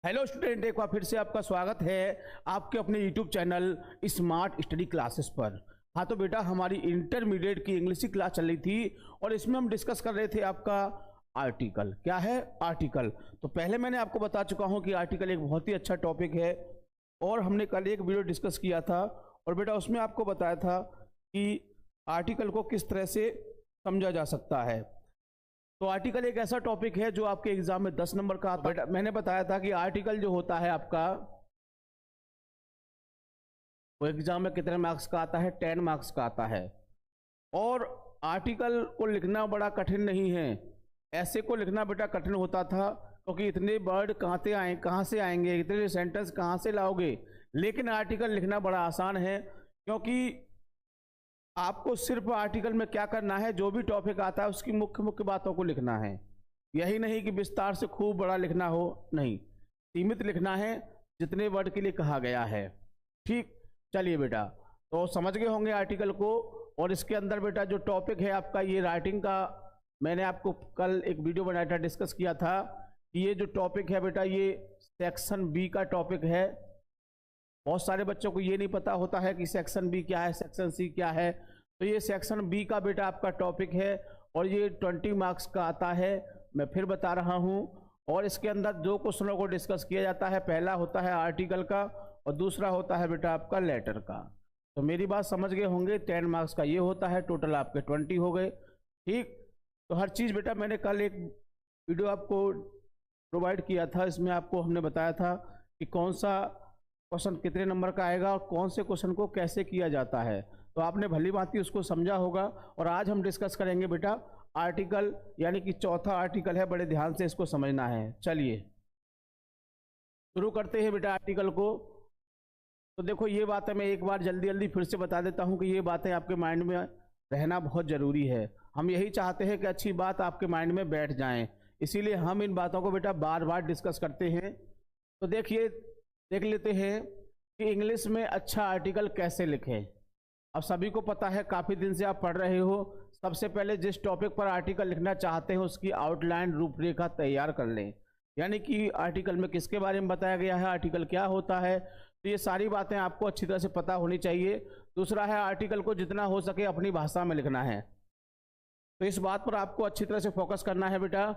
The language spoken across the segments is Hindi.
हेलो स्टूडेंट, एक बार फिर से आपका स्वागत है आपके अपने YouTube channel smart study classes पर। हाँ तो बेटा, हमारी इंटरमीडिएट की इंग्लिश की क्लास चल रही थी और इसमें हम डिस्कस कर रहे थे आपका आर्टिकल। क्या है आर्टिकल? तो पहले मैंने आपको बता चुका हूँ कि आर्टिकल एक बहुत ही अच्छा टॉपिक है और हमने कल एक वीडियो डिस्कस किया था और बेटा उसमें आपको बताया था कि आर्टिकल को किस तरह से समझा जा सकता है। तो आर्टिकल एक ऐसा टॉपिक है जो आपके एग्जाम में 10 नंबर का आता है। मैंने बताया था कि आर्टिकल जो होता है आपका वो एग्जाम में कितने मार्क्स का आता है? 10 मार्क्स का आता है। और आर्टिकल को लिखना बड़ा कठिन नहीं है। ऐसे को लिखना बेटा कठिन होता था क्योंकि इतने वर्ड कहाँ से आएंगे, इतने सेंटेंस कहाँ से लाओगे। लेकिन आर्टिकल लिखना बड़ा आसान है क्योंकि आपको सिर्फ आर्टिकल में क्या करना है, जो भी टॉपिक आता है उसकी मुख्य मुख्य बातों को लिखना है। यही नहीं कि विस्तार से खूब बड़ा लिखना हो, नहीं, सीमित लिखना है जितने वर्ड के लिए कहा गया है। ठीक, चलिए बेटा, तो समझ गए होंगे आर्टिकल को। और इसके अंदर बेटा जो टॉपिक है आपका ये राइटिंग का, मैंने आपको कल एक वीडियो बनाया था, डिस्कस किया था कि ये जो टॉपिक है बेटा ये सेक्शन बी का टॉपिक है। बहुत सारे बच्चों को ये नहीं पता होता है कि सेक्शन बी क्या है, सेक्शन सी क्या है। तो ये सेक्शन बी का बेटा आपका टॉपिक है और ये 20 मार्क्स का आता है। मैं फिर बता रहा हूँ। और इसके अंदर दो क्वेश्चनों को डिस्कस किया जाता है। पहला होता है आर्टिकल का और दूसरा होता है बेटा आपका लेटर का। तो मेरी बात समझ गए होंगे। 10 मार्क्स का ये होता है, टोटल आपके 20 हो गए। ठीक, तो हर चीज़ बेटा मैंने कल एक वीडियो आपको प्रोवाइड किया था, इसमें आपको हमने बताया था कि कौन सा क्वेश्चन कितने नंबर का आएगा और कौन से क्वेश्चन को कैसे किया जाता है। तो आपने भली भांति उसको समझा होगा। और आज हम डिस्कस करेंगे बेटा आर्टिकल, यानी कि चौथा आर्टिकल है। बड़े ध्यान से इसको समझना है। चलिए शुरू करते हैं बेटा आर्टिकल को। तो देखो ये बातें मैं एक बार जल्दी जल्दी फिर से बता देता हूँ कि ये बातें आपके माइंड में रहना बहुत ज़रूरी है। हम यही चाहते हैं कि अच्छी बात आपके माइंड में बैठ जाएं, इसीलिए हम इन बातों को बेटा बार बार डिस्कस करते हैं। तो देखिए, देख लेते हैं कि इंग्लिश में अच्छा आर्टिकल कैसे लिखें। अब सभी को पता है, काफ़ी दिन से आप पढ़ रहे हो। सबसे पहले जिस टॉपिक पर आर्टिकल लिखना चाहते हैं उसकी आउटलाइन रूपरेखा तैयार कर लें, यानी कि आर्टिकल में किसके बारे में बताया गया है, आर्टिकल क्या होता है। तो ये सारी बातें आपको अच्छी तरह से पता होनी चाहिए। दूसरा है आर्टिकल को जितना हो सके अपनी भाषा में लिखना है। तो इस बात पर आपको अच्छी तरह से फोकस करना है बेटा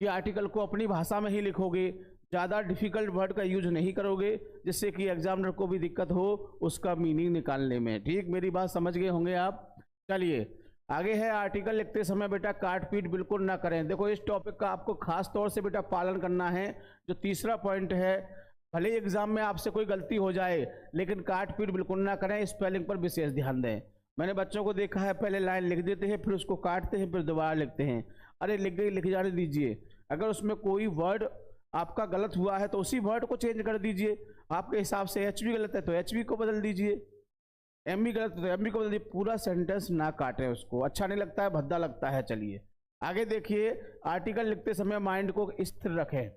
कि आर्टिकल को अपनी भाषा में ही लिखोगे, ज़्यादा डिफिकल्ट वर्ड का यूज नहीं करोगे जिससे कि एग्जामिनर को भी दिक्कत हो उसका मीनिंग निकालने में। ठीक, मेरी बात समझ गए होंगे आप। चलिए आगे है, आर्टिकल लिखते समय बेटा काट पीट बिल्कुल ना करें। देखो इस टॉपिक का आपको खास तौर से बेटा पालन करना है। जो तीसरा पॉइंट है, भले एग्जाम में आपसे कोई गलती हो जाए लेकिन काट पीट बिल्कुल ना करें, स्पेलिंग पर विशेष ध्यान दें। मैंने बच्चों को देखा है, पहले लाइन लिख देते हैं फिर उसको काटते हैं फिर दोबारा लिखते हैं। अरे लिख गई, लिख जाने दीजिए। अगर उसमें कोई वर्ड आपका गलत हुआ है तो उसी वर्ड को चेंज कर दीजिए। आपके हिसाब से एच भी गलत है तो एच भी को बदल दीजिए, एम भी गलत है तो एम भी को बदल दीजिए। पूरा सेंटेंस ना काटें, उसको अच्छा नहीं लगता है, भद्दा लगता है। चलिए आगे देखिए, आर्टिकल लिखते समय माइंड को स्थिर रखें,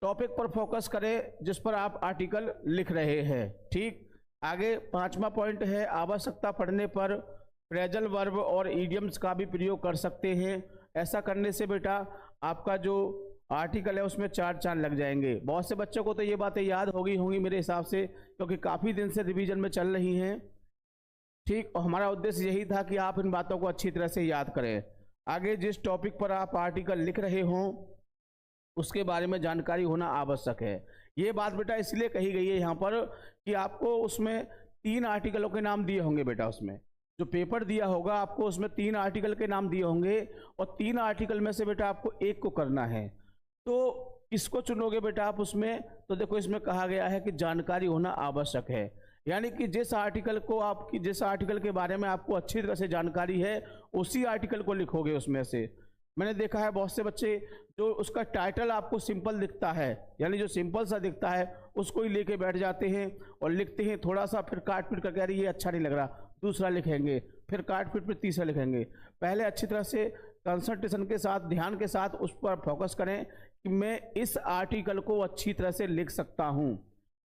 टॉपिक पर फोकस करें जिस पर आप आर्टिकल लिख रहे हैं। ठीक, आगे पांचवा पॉइंट है, आवश्यकता पड़ने पर फ्रेजल वर्ब और इडियम्स का भी प्रयोग कर सकते हैं। ऐसा करने से बेटा आपका जो आर्टिकल है उसमें चार चांद लग जाएंगे। बहुत से बच्चों को तो ये बातें याद होंगी मेरे हिसाब से, क्योंकि काफ़ी दिन से रिवीजन में चल रही हैं। ठीक, और हमारा उद्देश्य यही था कि आप इन बातों को अच्छी तरह से याद करें। आगे जिस टॉपिक पर आप आर्टिकल लिख रहे हों उसके बारे में जानकारी होना आवश्यक है। ये बात बेटा इसलिए कही गई है यहाँ पर कि आपको उसमें 3 आर्टिकलों के नाम दिए होंगे बेटा। उसमें जो पेपर दिया होगा आपको उसमें 3 आर्टिकल के नाम दिए होंगे और 3 आर्टिकल में से बेटा आपको एक को करना है। तो किसको चुनोगे बेटा आप उसमें? तो देखो इसमें कहा गया है कि जानकारी होना आवश्यक है, यानी कि जिस आर्टिकल के बारे में आपको अच्छी तरह से जानकारी है उसी आर्टिकल को लिखोगे उसमें से। मैंने देखा है बहुत से बच्चे जो उसका टाइटल आपको सिंपल दिखता है, यानी जो सिंपल सा दिखता है उसको ही लेके बैठ जाते हैं और लिखते हैं थोड़ा सा, फिर काट पीट करके अरे ये अच्छा नहीं लग रहा, दूसरा लिखेंगे, फिर काट पीट फिर तीसरा लिखेंगे। पहले अच्छी तरह से कंसंट्रेशन के साथ, ध्यान के साथ उस पर फोकस करें कि मैं इस आर्टिकल को अच्छी तरह से लिख सकता हूँ,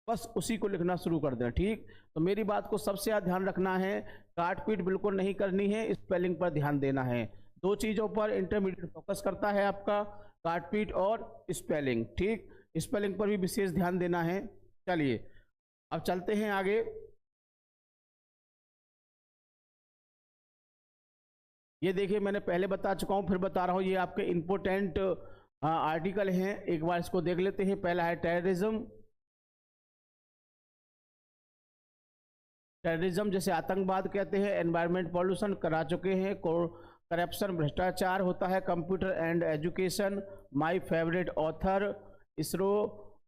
बस उसी को लिखना शुरू कर दें। ठीक, तो मेरी बात को सबसे ज़्यादा ध्यान रखना है, काट पीट बिल्कुल नहीं करनी है, स्पेलिंग पर ध्यान देना है। 2 चीज़ों पर इंटरमीडिएट फोकस करता है आपका, काटपीट और स्पेलिंग। ठीक, स्पेलिंग पर भी विशेष ध्यान देना है। चलिए अब चलते हैं आगे। ये देखिए मैंने पहले बता चुका हूं, फिर बता रहा हूं, ये आपके इंपोर्टेंट आर्टिकल हैं, एक बार इसको देख लेते हैं। पहला है टेररिज्म। टेररिज्म जैसे आतंकवाद कहते हैं, एनवायरमेंट पॉल्यूशन करा चुके हैं, करप्शन भ्रष्टाचार होता है, computer and education, my favourite author, ISRO,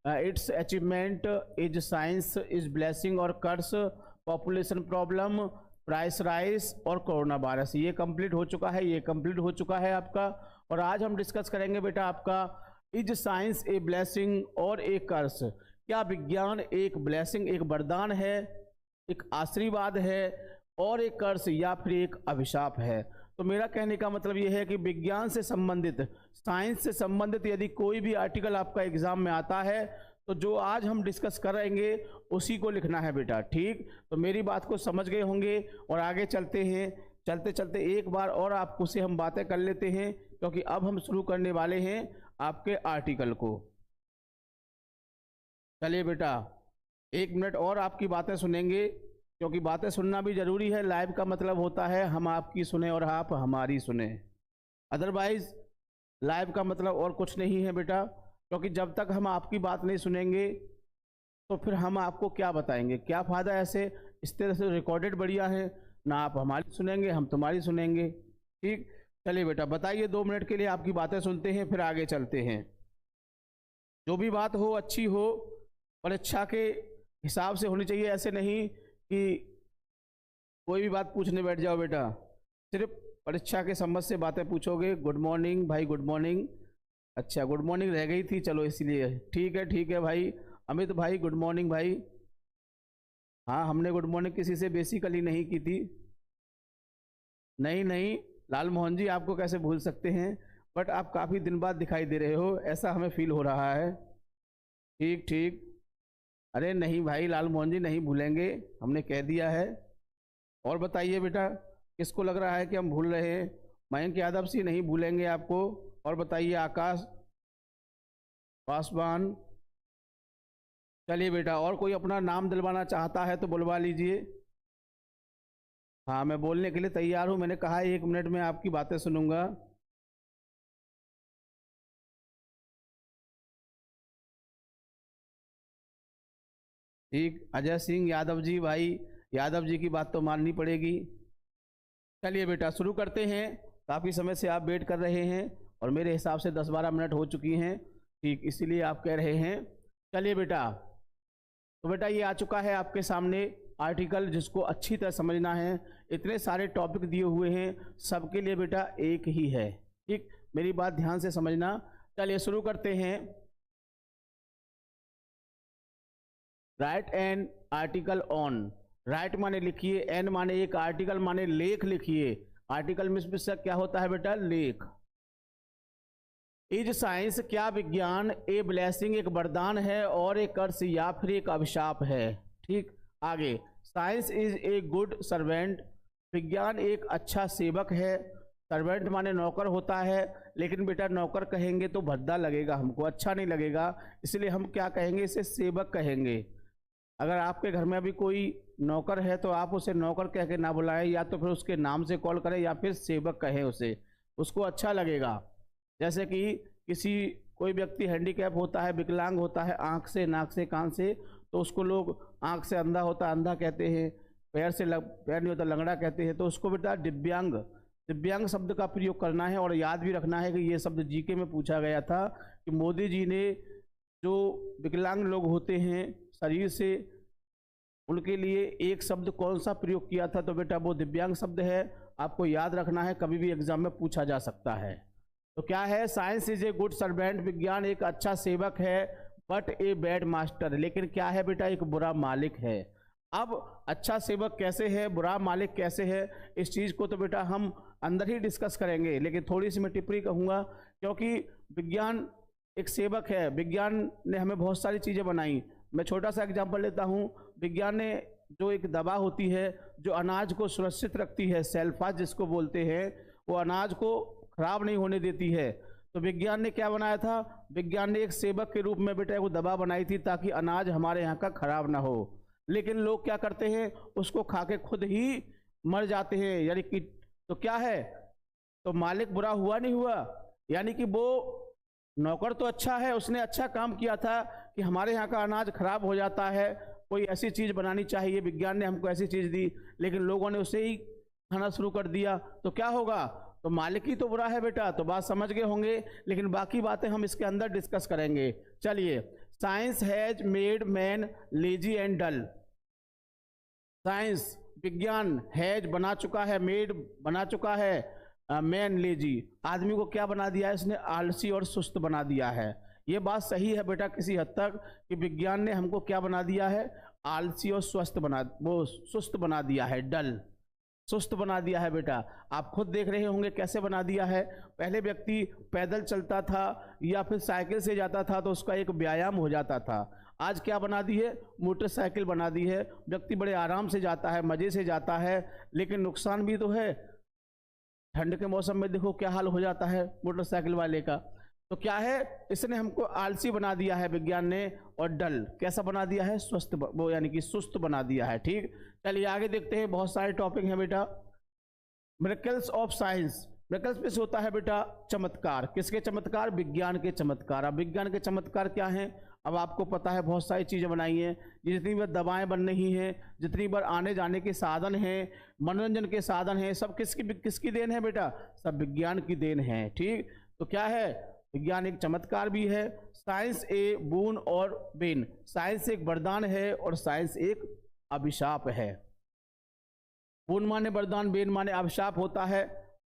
it's achievement, is science is blessing और कर्स, पॉपुलेशन प्रॉब्लम, प्राइस राइस और कोरोना वायरस। ये कंप्लीट हो चुका है, ये कंप्लीट हो चुका है आपका। और आज हम डिस्कस करेंगे बेटा आपका इज साइंस ए ब्लेसिंग और ए कर्स। क्या विज्ञान एक ब्लेसिंग, एक वरदान है, एक आशीर्वाद है, और एक कर्स या फिर एक अभिशाप है? तो मेरा कहने का मतलब यह है कि विज्ञान से संबंधित, साइंस से संबंधित यदि कोई भी आर्टिकल आपका एग्जाम में आता है तो जो आज हम डिस्कस करेंगे उसी को लिखना है बेटा। ठीक, तो मेरी बात को समझ गए होंगे। और आगे चलते हैं, चलते चलते एक बार और आपको से हम बातें कर लेते हैं, क्योंकि अब हम शुरू करने वाले हैं आपके आर्टिकल को। चलिए बेटा 1 मिनट और आपकी बातें सुनेंगे, क्योंकि बातें सुनना भी जरूरी है। लाइव का मतलब होता है हम आपकी सुने और आप हमारी सुने, अदरवाइज लाइव का मतलब और कुछ नहीं है बेटा। क्योंकि जब तक हम आपकी बात नहीं सुनेंगे तो फिर हम आपको क्या बताएंगे, क्या फ़ायदा ऐसे। इस तरह से रिकॉर्डेड बढ़िया है, ना आप हमारी सुनेंगे हम तुम्हारी सुनेंगे। ठीक, चलिए बेटा बताइए, 2 मिनट के लिए आपकी बातें सुनते हैं, फिर आगे चलते हैं। जो भी बात हो अच्छी हो, परीक्षा के हिसाब से होनी चाहिए, ऐसे नहीं कि कोई भी बात पूछने बैठ जाओ बेटा। सिर्फ परीक्षा के संबंध से बातें पूछोगे। गुड मॉर्निंग भाई, गुड मॉर्निंग। अच्छा गुड मॉर्निंग रह गई थी, चलो इसलिए ठीक है भाई। अमित भाई गुड मॉर्निंग भाई। हाँ हमने गुड मॉर्निंग किसी से बेसिकली नहीं की थी। नहीं लाल मोहन जी आपको कैसे भूल सकते हैं, बट आप काफ़ी दिन बाद दिखाई दे रहे हो, ऐसा हमें फील हो रहा है। ठीक, अरे नहीं भाई लाल मोहन जी नहीं भूलेंगे, हमने कह दिया है। और बताइए बेटा किसको लग रहा है कि हम भूल रहे हैं? मयंक यादव जी नहीं भूलेंगे आपको। और बताइए आकाश पासवान। चलिए बेटा और कोई अपना नाम दिलवाना चाहता है तो बुलवा लीजिए। हाँ मैं बोलने के लिए तैयार हूँ, मैंने कहा 1 मिनट में आपकी बातें सुनूंगा। ठीक, अजय सिंह यादव जी भाई, यादव जी की बात तो माननी पड़ेगी। चलिए बेटा शुरू करते हैं, काफ़ी समय से आप वेट कर रहे हैं और मेरे हिसाब से 10-12 मिनट हो चुकी हैं। ठीक, इसीलिए आप कह रहे हैं। चलिए बेटा, तो बेटा ये आ चुका है आपके सामने आर्टिकल, जिसको अच्छी तरह समझना है। इतने सारे टॉपिक दिए हुए हैं, सबके लिए बेटा एक ही है। ठीक, मेरी बात ध्यान से समझना। चलिए शुरू करते हैं। Right an article on. Right माने लिखिए, एन माने एक, आर्टिकल माने लेख लिखिए। आर्टिकल में क्या होता है बेटा? लेख। इज साइंस, क्या विज्ञान, ए ब्लेसिंग एक वरदान है और एक कर्स या फिर एक अभिशाप है? ठीक, आगे science is a good servant. विज्ञान एक अच्छा सेवक है। सर्वेंट माने नौकर होता है, लेकिन बेटा नौकर कहेंगे तो भद्दा लगेगा, हमको अच्छा नहीं लगेगा, इसलिए हम क्या कहेंगे, इसे सेवक कहेंगे। अगर आपके घर में अभी कोई नौकर है तो आप उसे नौकर कह के ना बुलाएं, या तो फिर उसके नाम से कॉल करें या फिर सेवक कहें उसे, उसको अच्छा लगेगा। जैसे कि कोई व्यक्ति हैंडीकैप होता है, विकलांग होता है, आँख से, नाक से, कान से, तो उसको लोग आँख से अंधा होता है अंधा कहते हैं, पैर नहीं होता लंगड़ा कहते हैं, तो उसको बेटा दिव्यांग शब्द का प्रयोग करना है। और याद भी रखना है कि ये शब्द जीके में पूछा गया था कि मोदी जी ने जो विकलांग लोग होते हैं शरीर से, उनके लिए एक शब्द कौन सा प्रयोग किया था, तो बेटा वो दिव्यांग शब्द है। आपको याद रखना है, कभी भी एग्जाम में पूछा जा सकता है। तो क्या है? Science is a good servant, विज्ञान एक अच्छा सेवक है, बट ए बैड मास्टर, लेकिन क्या है बेटा? एक बुरा मालिक है। अब अच्छा सेवक कैसे है, बुरा मालिक कैसे है, इस चीज़ को तो बेटा हम अंदर ही डिस्कस करेंगे, लेकिन थोड़ी सी मैं टिप्पणी कहूँगा, क्योंकि विज्ञान एक सेवक है। विज्ञान ने हमें बहुत सारी चीज़ें बनाई। मैं छोटा सा एग्जाम्पल लेता हूँ। विज्ञान ने जो एक दवा होती है जो अनाज को सुरक्षित रखती है, सेल्फाज जिसको बोलते हैं, वो अनाज को खराब नहीं होने देती है। तो विज्ञान ने क्या बनाया था? विज्ञान ने एक सेवक के रूप में बेटा एक दवा बनाई थी ताकि अनाज हमारे यहाँ का खराब ना हो। लेकिन लोग क्या करते हैं, उसको खा के खुद ही मर जाते हैं। यानी कि तो क्या है, तो मालिक बुरा हुआ नहीं हुआ? यानी कि वो नौकर तो अच्छा है, उसने अच्छा काम किया था कि हमारे यहाँ का अनाज खराब हो जाता है, कोई ऐसी चीज बनानी चाहिए, विज्ञान ने हमको ऐसी चीज दी, लेकिन लोगों ने उसे ही खाना शुरू कर दिया, तो क्या होगा? तो मालिक ही तो बुरा है बेटा। तो बात समझ गए होंगे, लेकिन बाकी बातें हम इसके अंदर डिस्कस करेंगे। चलिए, science has made man lazy and dull. Science, विज्ञान, हैज बना चुका है, मेड बना चुका है, मैन लेजी, आदमी को क्या बना दिया है? इसने आलसी और सुस्त बना दिया है। ये बात सही है बेटा किसी हद तक कि विज्ञान ने हमको क्या बना दिया है? आलसी और सुस्त बना दिया है, डल, सुस्त बना दिया है बेटा। आप खुद देख रहे होंगे कैसे बना दिया है। पहले व्यक्ति पैदल चलता था या फिर साइकिल से जाता था तो उसका एक व्यायाम हो जाता था। आज क्या बना दी है? मोटरसाइकिल बना दी है। व्यक्ति बड़े आराम से जाता है, मजे से जाता है, लेकिन नुकसान भी तो है। ठंड के मौसम में देखो क्या हाल हो जाता है मोटरसाइकिल वाले का। तो क्या है, इसने हमको आलसी बना दिया है विज्ञान ने, और डल कैसा बना दिया है? स्वस्थ, वो यानी कि सुस्त बना दिया है। ठीक, चलिए आगे देखते हैं। बहुत सारे टॉपिक हैं बेटा। मिरेकल्स ऑफ साइंस, मिरेकल्स में से होता है बेटा चमत्कार। किसके चमत्कार? विज्ञान के चमत्कार। अब विज्ञान के चमत्कार क्या हैं? अब आपको पता है बहुत सारी चीज़ें बनाई हैं, जितनी बार दवाएं बन रही हैं, जितनी बार आने जाने के साधन हैं, मनोरंजन के साधन हैं, सब किसकी देन है बेटा? सब विज्ञान की देन है। ठीक, तो क्या है? विज्ञान एक चमत्कार भी है। साइंस ए बून और बेन, साइंस एक वरदान है और साइंस एक अभिशाप है। बून माने वरदान, बेन माने अभिशाप होता है।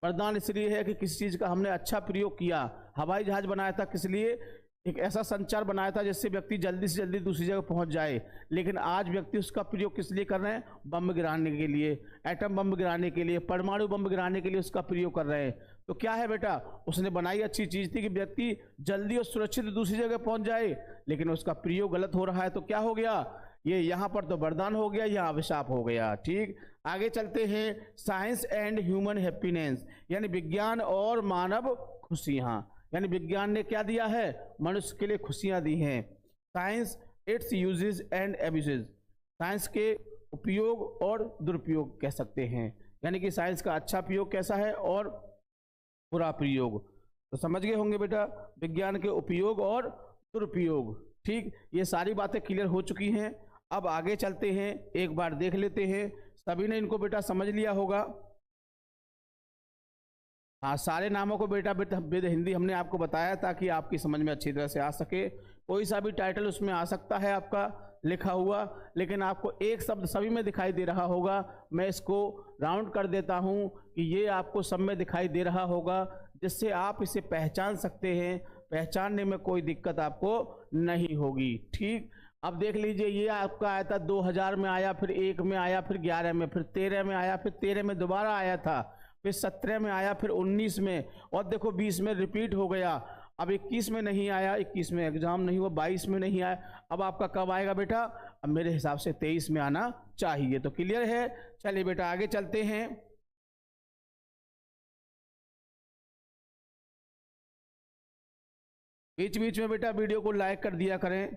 वरदान इसलिए है कि किसी चीज का हमने अच्छा प्रयोग किया। हवाई जहाज बनाया था किस लिए? एक ऐसा संचार बनाया था जिससे व्यक्ति जल्दी से जल्दी दूसरी जगह पहुंच जाए। लेकिन आज व्यक्ति उसका प्रयोग किस लिए कर रहे हैं? बम गिराने के लिए, एटम बम गिराने के लिए, परमाणु बम गिराने के लिए उसका प्रयोग कर रहे हैं। तो क्या है बेटा, उसने बनाई अच्छी चीज थी कि व्यक्ति जल्दी और सुरक्षित दूसरी जगह पहुंच जाए, लेकिन उसका प्रयोग गलत हो रहा है। तो क्या हो गया? ये यहाँ पर तो वरदान हो गया, यहाँ अभिशाप हो गया। ठीक, आगे चलते हैं। साइंस एंड ह्यूमन हैप्पीनेस, यानी विज्ञान और मानव खुशियाँ। यानी विज्ञान ने क्या दिया है? मनुष्य के लिए खुशियाँ दी हैं। Science it's uses and abuses, science के उपयोग और दुरुपयोग कह सकते हैं। यानी कि साइंस का अच्छा प्रयोग कैसा है और बुरा प्रयोग। तो समझ गए होंगे बेटा विज्ञान के उपयोग और दुरुपयोग। ठीक, ये सारी बातें क्लियर हो चुकी हैं। अब आगे चलते हैं, एक बार देख लेते हैं। सभी ने इनको बेटा समझ लिया होगा। हाँ, सारे नामों को बेटा वेद हिंदी हमने आपको बताया ताकि आपकी समझ में अच्छी तरह से आ सके। कोई सा भी टाइटल उसमें आ सकता है आपका लिखा हुआ, लेकिन आपको एक शब्द सभी में दिखाई दे रहा होगा। मैं इसको राउंड कर देता हूँ कि ये आपको सब में दिखाई दे रहा होगा, जिससे आप इसे पहचान सकते हैं। पहचानने में कोई दिक्कत आपको नहीं होगी। ठीक, अब देख लीजिए, ये आपका आया था 2000 में आया, फिर 1 में आया, फिर 11 में, फिर 13 में आया, फिर 13 में दोबारा आया था, फिर 17 में आया, फिर 19 में, और देखो 20 में रिपीट हो गया। अब 21 में नहीं आया, 21 में एग्जाम नहीं हुआ, 22 में नहीं आया। अब आपका कब आएगा बेटा? अब मेरे हिसाब से 23 में आना चाहिए। तो क्लियर है। चलिए बेटा आगे चलते हैं। बीच बीच में बेटा वीडियो को लाइक कर दिया करें।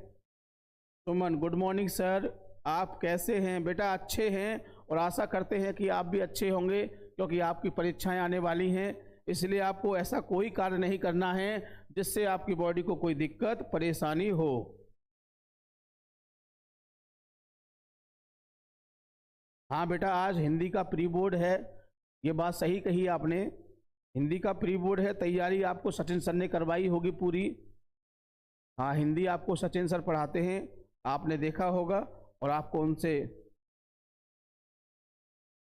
सुमन, गुड मॉर्निंग सर, आप कैसे हैं बेटा? अच्छे हैं, और आशा करते हैं कि आप भी अच्छे होंगे, क्योंकि आपकी परीक्षाएं आने वाली हैं। इसलिए आपको ऐसा कोई कार्य नहीं करना है जिससे आपकी बॉडी को कोई दिक्कत परेशानी हो। हाँ बेटा, आज हिंदी का प्री बोर्ड है, ये बात सही कही आपने। हिंदी का प्री बोर्ड है, तैयारी आपको सचिन सर ने करवाई होगी पूरी। हाँ, हिंदी आपको सचिन सर पढ़ाते हैं, आपने देखा होगा, और आपको उनसे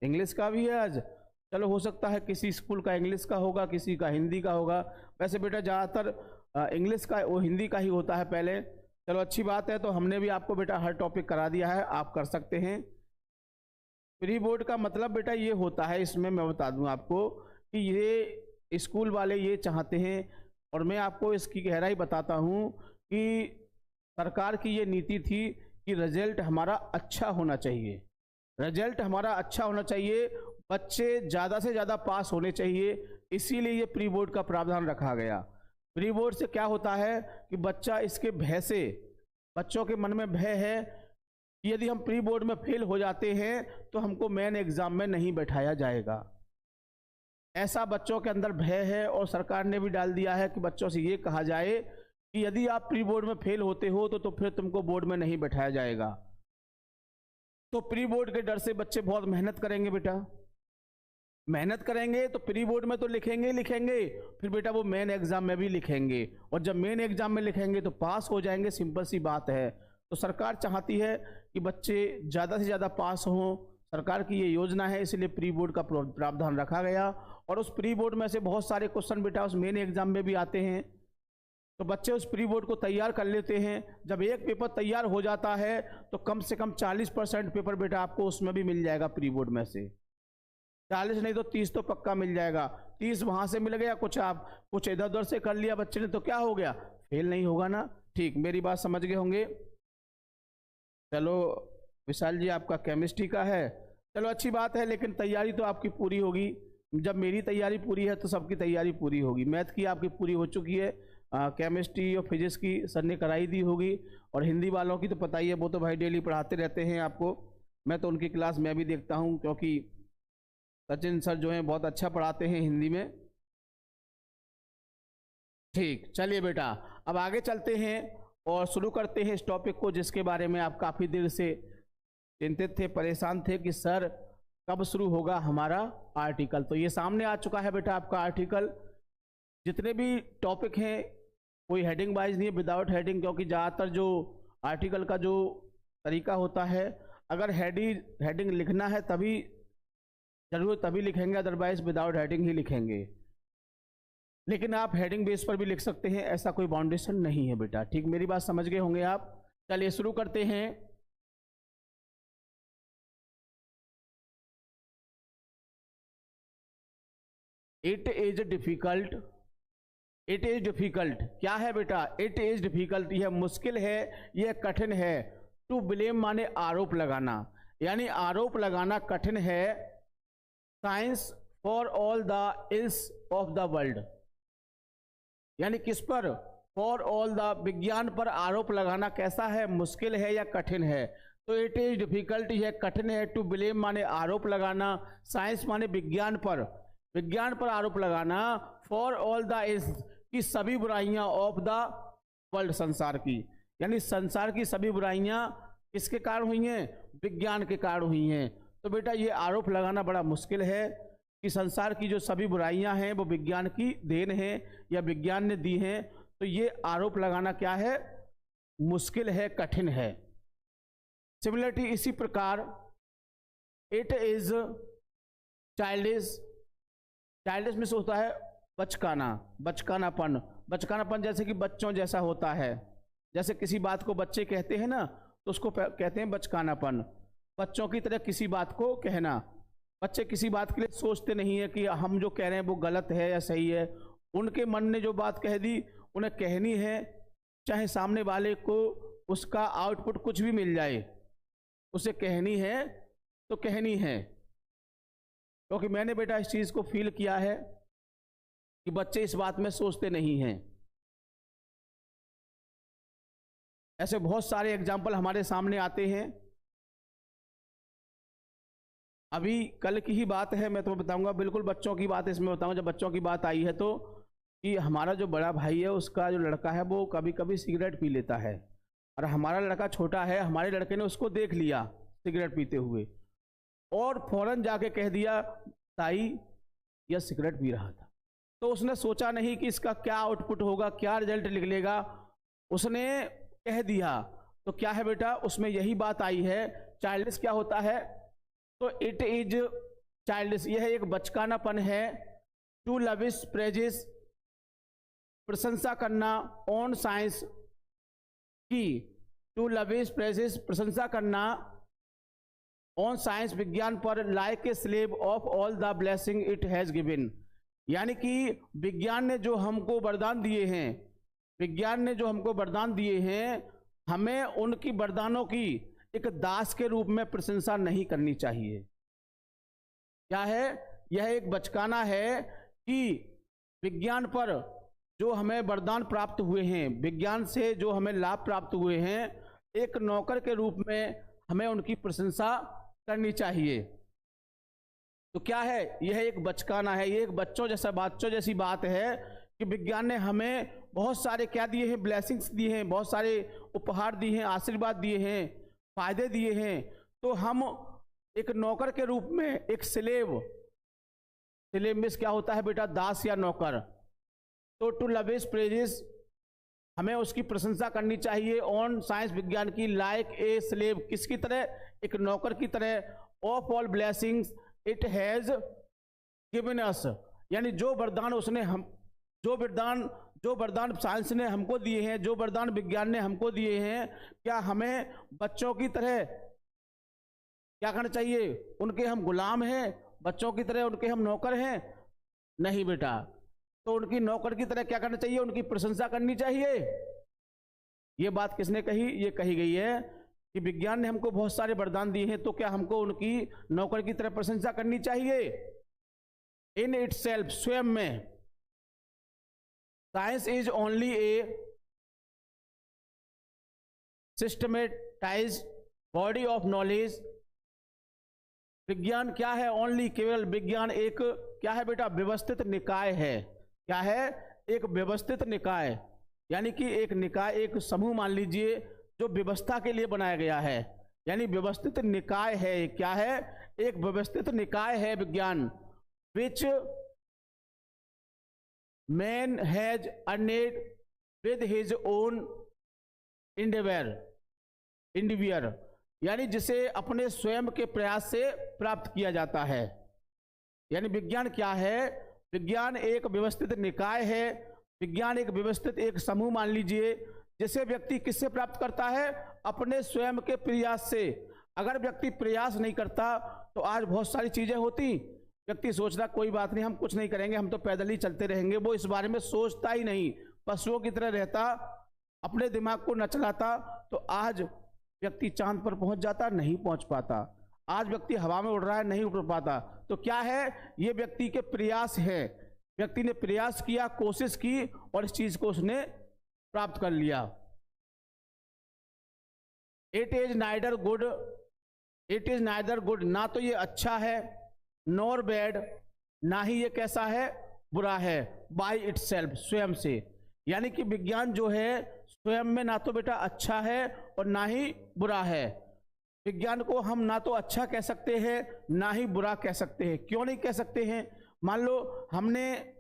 इंग्लिश का भी है आज। चलो, हो सकता है किसी स्कूल का इंग्लिश का होगा, किसी का हिंदी का होगा। वैसे बेटा ज़्यादातर इंग्लिश का, वो हिंदी का ही होता है पहले। चलो, अच्छी बात है। तो हमने भी आपको बेटा हर टॉपिक करा दिया है, आप कर सकते हैं। प्री बोर्ड का मतलब बेटा ये होता है, इसमें मैं बता दूं आपको कि ये स्कूल वाले ये चाहते हैं, और मैं आपको इसकी गहराई बताता हूं कि सरकार की ये नीति थी कि रिजल्ट हमारा अच्छा होना चाहिए। रिजल्ट हमारा अच्छा होना चाहिए, बच्चे ज़्यादा से ज़्यादा पास होने चाहिए, इसीलिए ये प्री बोर्ड का प्रावधान रखा गया। प्री बोर्ड से क्या होता है कि बच्चा इसके भय से, बच्चों के मन में भय है कि यदि हम प्री बोर्ड में फेल हो जाते हैं तो हमको मेन एग्जाम में नहीं बैठाया जाएगा। ऐसा बच्चों के अंदर भय है और सरकार ने भी डाल दिया है कि बच्चों से ये कहा जाए कि यदि आप प्री बोर्ड में फेल होते हो तो फिर तुमको बोर्ड में नहीं बैठाया जाएगा। तो प्री बोर्ड के डर से बच्चे बहुत मेहनत करेंगे बेटा, मेहनत करेंगे तो प्री बोर्ड में तो लिखेंगे ही लिखेंगे, फिर बेटा वो मेन एग्जाम में भी लिखेंगे, और जब मेन एग्जाम में लिखेंगे तो पास हो जाएंगे, सिंपल सी बात है। तो सरकार चाहती है कि बच्चे ज़्यादा से ज़्यादा पास हों, सरकार की ये योजना है, इसलिए प्री बोर्ड का प्रावधान रखा गया। और उस प्री बोर्ड में से बहुत सारे क्वेश्चन बेटा उस मेन एग्जाम में भी आते हैं, तो बच्चे उस प्री बोर्ड को तैयार कर लेते हैं। जब एक पेपर तैयार हो जाता है तो कम से कम 40% पेपर बेटा आपको उसमें भी मिल जाएगा प्री बोर्ड में से, 40 नहीं तो 30 तो पक्का मिल जाएगा। 30 वहां से मिल गया, कुछ इधर उधर से कर लिया बच्चे ने, तो क्या हो गया, फेल नहीं होगा ना। ठीक, मेरी बात समझ गए होंगे। चलो विशाल जी आपका केमिस्ट्री का है, चलो अच्छी बात है, लेकिन तैयारी तो आपकी पूरी होगी। जब मेरी तैयारी पूरी है तो सबकी तैयारी पूरी होगी। मैथ की आपकी पूरी हो चुकी है, केमिस्ट्री और फिजिक्स की सर ने कराई दी होगी, और हिंदी वालों की तो पता ही है, वो तो भाई डेली पढ़ाते रहते हैं आपको। मैं तो उनकी क्लास मैं भी देखता हूँ, क्योंकि सचिन सर जो हैं बहुत अच्छा पढ़ाते हैं हिंदी में। ठीक, चलिए बेटा अब आगे चलते हैं और शुरू करते हैं इस टॉपिक को, जिसके बारे में आप काफ़ी देर से चिंतित थे, परेशान थे कि सर कब शुरू होगा हमारा आर्टिकल। तो ये सामने आ चुका है बेटा आपका आर्टिकल। जितने भी टॉपिक हैं कोई हेडिंग वाइज नहीं है, विदाउट हेडिंग, क्योंकि ज़्यादातर जो आर्टिकल का जो तरीका होता है, अगर हेडिंग लिखना है तभी जरूर तभी लिखेंगे, अदरवाइज विदाउट हेडिंग ही लिखेंगे। लेकिन आप हेडिंग बेस पर भी लिख सकते हैं, ऐसा कोई बाउंडेशन नहीं है बेटा। ठीक, मेरी बात समझ गए होंगे आप। चलिए शुरू करते हैं। It is difficult, it is difficult क्या है बेटा, इट इज डिफिकल्ट, यह मुश्किल है, यह कठिन है। टू ब्लेम माने आरोप लगाना, यानी आरोप लगाना कठिन है। Science for all the ills of the world, यानी किस पर, फॉर ऑल द, विज्ञान पर आरोप लगाना कैसा है, मुश्किल है या कठिन है। तो इट इज डिफिकल्ट, यह कठिन है। टू ब्लेम माने आरोप लगाना, साइंस माने विज्ञान पर, विज्ञान पर आरोप लगाना। फॉर ऑल द इल्स, की सभी बुराइयां, ऑफ द वर्ल्ड, संसार की, यानी संसार की सभी बुराइयां किसके कारण हुई हैं, विज्ञान के कारण हुई हैं। तो बेटा ये आरोप लगाना बड़ा मुश्किल है कि संसार की जो सभी बुराइयां हैं वो विज्ञान की देन है या विज्ञान ने दी हैं। तो ये आरोप लगाना क्या है, मुश्किल है, कठिन है। सिमिलरिटी इसी प्रकार, इट इज चाइल्डिश, चाइल्डिश में से होता है बचकाना, बचकानापन, बचकानापन जैसे कि बच्चों जैसा होता है। जैसे किसी बात को बच्चे कहते हैं ना, तो उसको कहते हैं बचकानापन, बच्चों की तरह किसी बात को कहना। बच्चे किसी बात के लिए सोचते नहीं है कि हम जो कह रहे हैं वो गलत है या सही है, उनके मन ने जो बात कह दी उन्हें कहनी है, चाहे सामने वाले को उसका आउटपुट कुछ भी मिल जाए, उसे कहनी है तो कहनी है। क्योंकि मैंने बेटा इस चीज़ को फील किया है कि बच्चे इस बात में सोचते नहीं हैं। ऐसे बहुत सारे एग्जाम्पल हमारे सामने आते हैं। अभी कल की ही बात है, मैं तुम्हें बताऊंगा, बिल्कुल बच्चों की बात इसमें बताऊंगा। जब बच्चों की बात आई है तो कि हमारा जो बड़ा भाई है उसका जो लड़का है वो कभी कभी सिगरेट पी लेता है, और हमारा लड़का छोटा है, हमारे लड़के ने उसको देख लिया सिगरेट पीते हुए और फौरन जाके कह दिया ताई यह सिगरेट पी रहा था। तो उसने सोचा नहीं कि इसका क्या आउटपुट होगा, क्या रिजल्ट निकलेगा, उसने कह दिया। तो क्या है बेटा, उसमें यही बात आई है। चाइल्डिश क्या होता है, तो इट इज चाइल्डिश, यह एक बचकानापन है। टू लविश प्रेजिस, प्रशंसा करना, ऑन साइंस की, टू लविश प्रेजिस, प्रशंसा करना, ऑन साइंस, विज्ञान पर, like a slave of all the blessing it has given, यानी कि विज्ञान ने जो हमको वरदान दिए हैं, विज्ञान ने जो हमको वरदान दिए हैं, हमें उनकी वरदानों की एक दास के रूप में प्रशंसा नहीं करनी चाहिए। क्या है, यह एक बचकाना है कि विज्ञान पर जो हमें वरदान प्राप्त हुए हैं, विज्ञान से जो हमें लाभ प्राप्त हुए हैं, एक नौकर के रूप में हमें उनकी प्रशंसा करनी चाहिए। तो क्या है, यह एक बचकाना है, ये एक बच्चों जैसी बात है कि विज्ञान ने हमें बहुत सारे क्या दिए हैं, ब्लेसिंग्स दिए हैं, बहुत सारे उपहार दिए हैं, आशीर्वाद दिए हैं, फायदे दिए हैं। तो हम एक नौकर के रूप में, एक स्लेव में क्या होता है बेटा, दास या नौकर। तो टू लव हिज प्रेजेस, हमें उसकी प्रशंसा करनी चाहिए ऑन साइंस, विज्ञान की, लाइक ए स्लेव, किसकी तरह, एक नौकर की तरह, of all blessings it has given us, यानी जो वरदान उसने हम, जो वरदान साइंस ने हमको दिए हैं, जो वरदान विज्ञान ने हमको दिए हैं, क्या हमें बच्चों की तरह क्या करना चाहिए, उनके हम गुलाम हैं, बच्चों की तरह उनके हम नौकर हैं? नहीं बेटा। तो उनकी नौकर की तरह क्या करना चाहिए, उनकी प्रशंसा करनी चाहिए। ये बात किसने कही, ये कही गई है कि विज्ञान ने हमको बहुत सारे वरदान दिए हैं, तो क्या हमको उनकी नौकर की तरह प्रशंसा करनी चाहिए? इन इटसेल्फ, स्वयं में, science is only A systematised body of knowledge. विज्ञान क्या है, ओनली, केवल विज्ञान एक क्या है बेटा, व्यवस्थित निकाय है। क्या है, एक व्यवस्थित निकाय, यानी कि एक निकाय, एक समूह मान लीजिए जो व्यवस्था के लिए बनाया गया है, यानी व्यवस्थित निकाय है। क्या है, एक व्यवस्थित निकाय है विज्ञान। Which man has earned with his own endeavour, यानी जिसे अपने स्वयं के प्रयास से प्राप्त किया जाता है। यानी विज्ञान क्या है, विज्ञान एक व्यवस्थित निकाय है, विज्ञान एक व्यवस्थित एक समूह मान लीजिए, जिसे व्यक्ति किससे प्राप्त करता है, अपने स्वयं के प्रयास से। अगर व्यक्ति प्रयास नहीं करता तो आज बहुत सारी चीजें होती, व्यक्ति सोचता कोई बात नहीं, हम कुछ नहीं करेंगे, हम तो पैदल ही चलते रहेंगे, वो इस बारे में सोचता ही नहीं, पशुओं की तरह रहता, अपने दिमाग को न चलाता, तो आज व्यक्ति चांद पर पहुंच जाता, नहीं पहुंच पाता। आज व्यक्ति हवा में उड़ रहा है, नहीं उड़ पाता। तो क्या है, ये व्यक्ति के प्रयास है, व्यक्ति ने प्रयास किया, कोशिश की और इस चीज को उसने प्राप्त कर लिया। इट इज नाइदर गुड, ना तो ये अच्छा है, नॉर बैड, ना ही ये कैसा है, बुरा है, बाय इटसेल्फ, स्वयं से। यानी कि विज्ञान जो है स्वयं में ना तो बेटा अच्छा है और ना ही बुरा है। विज्ञान को हम ना तो अच्छा कह सकते हैं, ना ही बुरा कह सकते हैं। क्यों नहीं कह सकते हैं? मान लो हमने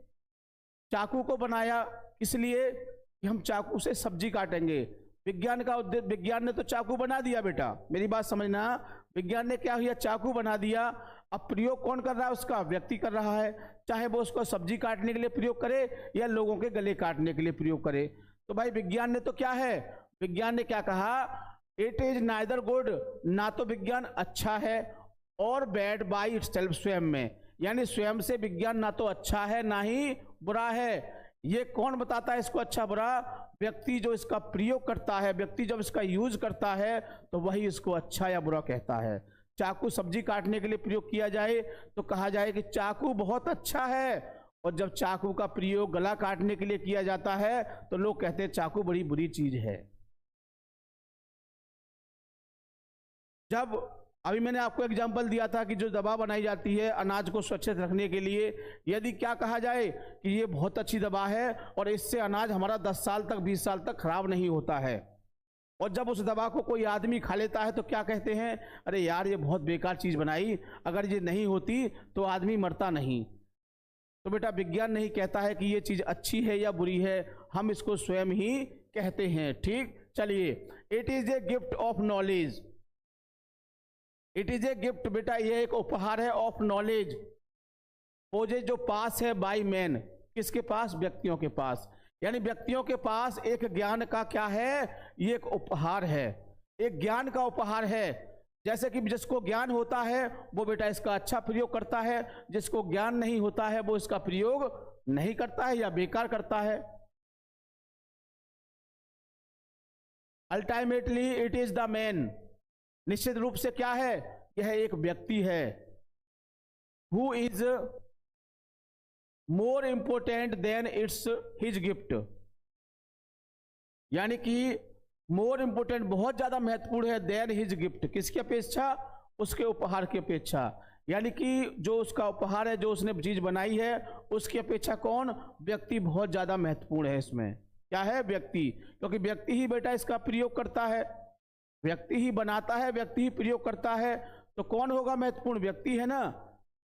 चाकू को बनाया इसलिए कि हम चाकू से सब्जी काटेंगे, विज्ञान का उद्देश्य, विज्ञान ने तो चाकू बना दिया बेटा, मेरी बात समझना, विज्ञान ने क्या किया, चाकू बना दिया। अब प्रयोग कौन कर रहा है उसका, व्यक्ति कर रहा है, चाहे वो उसको सब्जी काटने के लिए प्रयोग करे या लोगों के गले काटने के लिए प्रयोग करे। तो भाई विज्ञान ने तो क्या है, विज्ञान ने क्या कहा, इट इज नाइदर गुड, ना तो विज्ञान अच्छा है, और बैड बाय इटसेल्फ, स्वयं में, यानी स्वयं से विज्ञान ना तो अच्छा है ना ही बुरा है। ये कौन बताता है इसको अच्छा बुरा, व्यक्ति जो इसका प्रयोग करता है, व्यक्ति जब इसका यूज करता है तो वही इसको अच्छा या बुरा कहता है। चाकू सब्जी काटने के लिए प्रयोग किया जाए तो कहा जाए कि चाकू बहुत अच्छा है, और जब चाकू का प्रयोग गला काटने के लिए किया जाता है तो लोग कहते हैं चाकू बड़ी बुरी चीज है। जब अभी मैंने आपको एग्जांपल दिया था कि जो दवा बनाई जाती है अनाज को सुरक्षित रखने के लिए, यदि क्या कहा जाए कि ये बहुत अच्छी दवा है और इससे अनाज हमारा 10 साल तक 20 साल तक खराब नहीं होता है, और जब उस दवा को कोई आदमी खा लेता है तो क्या कहते हैं, अरे यार ये बहुत बेकार चीज बनाई, अगर ये नहीं होती तो आदमी मरता नहीं। तो बेटा विज्ञान नहीं कहता है कि ये चीज अच्छी है या बुरी है, हम इसको स्वयं ही कहते हैं। ठीक, चलिए, it is a gift of knowledge, it is a gift बेटा, ये एक उपहार है, ऑफ नॉलेज, पोजेज जो पास है बाय मैन, किसके पास, व्यक्तियों के पास, यानी व्यक्तियों के पास एक ज्ञान का क्या है, ये एक उपहार है, एक ज्ञान का उपहार है। जैसे कि जिसको ज्ञान होता है वो बेटा इसका अच्छा प्रयोग करता है, जिसको ज्ञान नहीं होता है वो इसका प्रयोग नहीं करता है या बेकार करता है। Ultimately it is the man, निश्चित रूप से क्या है, यह एक व्यक्ति है, who is more important than its his gift, यानी कि मोर इंपोर्टेंट बहुत ज्यादा महत्वपूर्ण है देन हिज गिफ्ट, किसकी अपेक्षा, उसके उपहार की अपेक्षा, यानी कि जो उसका उपहार है, जो उसने चीज बनाई है, उसकी अपेक्षा कौन, व्यक्ति बहुत ज्यादा महत्वपूर्ण है। इसमें क्या है, व्यक्ति, क्योंकि व्यक्ति ही बेटा इसका प्रयोग करता है, व्यक्ति ही बनाता है, व्यक्ति ही प्रयोग करता है, तो कौन होगा महत्वपूर्ण, व्यक्ति है ना।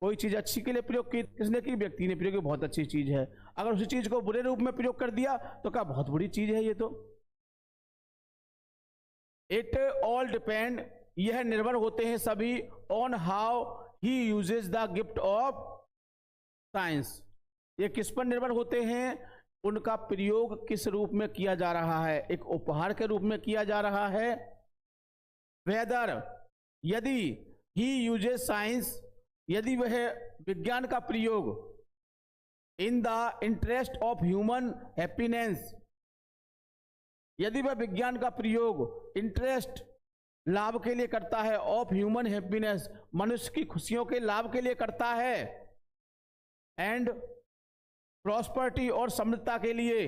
कोई चीज अच्छी के लिए प्रयोग की, किसने की, व्यक्ति ने प्रयोग की, बहुत अच्छी चीज है। अगर उसी चीज को बुरे रूप में प्रयोग कर दिया तो क्या बहुत बुरी चीज है ये तो। इट ऑल डिपेंड, यह निर्भर होते हैं सभी, on how he uses the gift of science, ये किस पर निर्भर होते हैं, उनका प्रयोग किस रूप में किया जा रहा है, एक उपहार के रूप में किया जा रहा है। वेदर, यदि ही यूजेज साइंस, यदि वह विज्ञान का प्रयोग in the interest of human happiness, यदि वह विज्ञान का प्रयोग इंटरेस्ट, लाभ के लिए करता है, ऑफ ह्यूमन हैप्पीनेस, मनुष्य की खुशियों के लाभ के लिए करता है, एंड प्रॉस्पर्टी, और समृद्धता के लिए,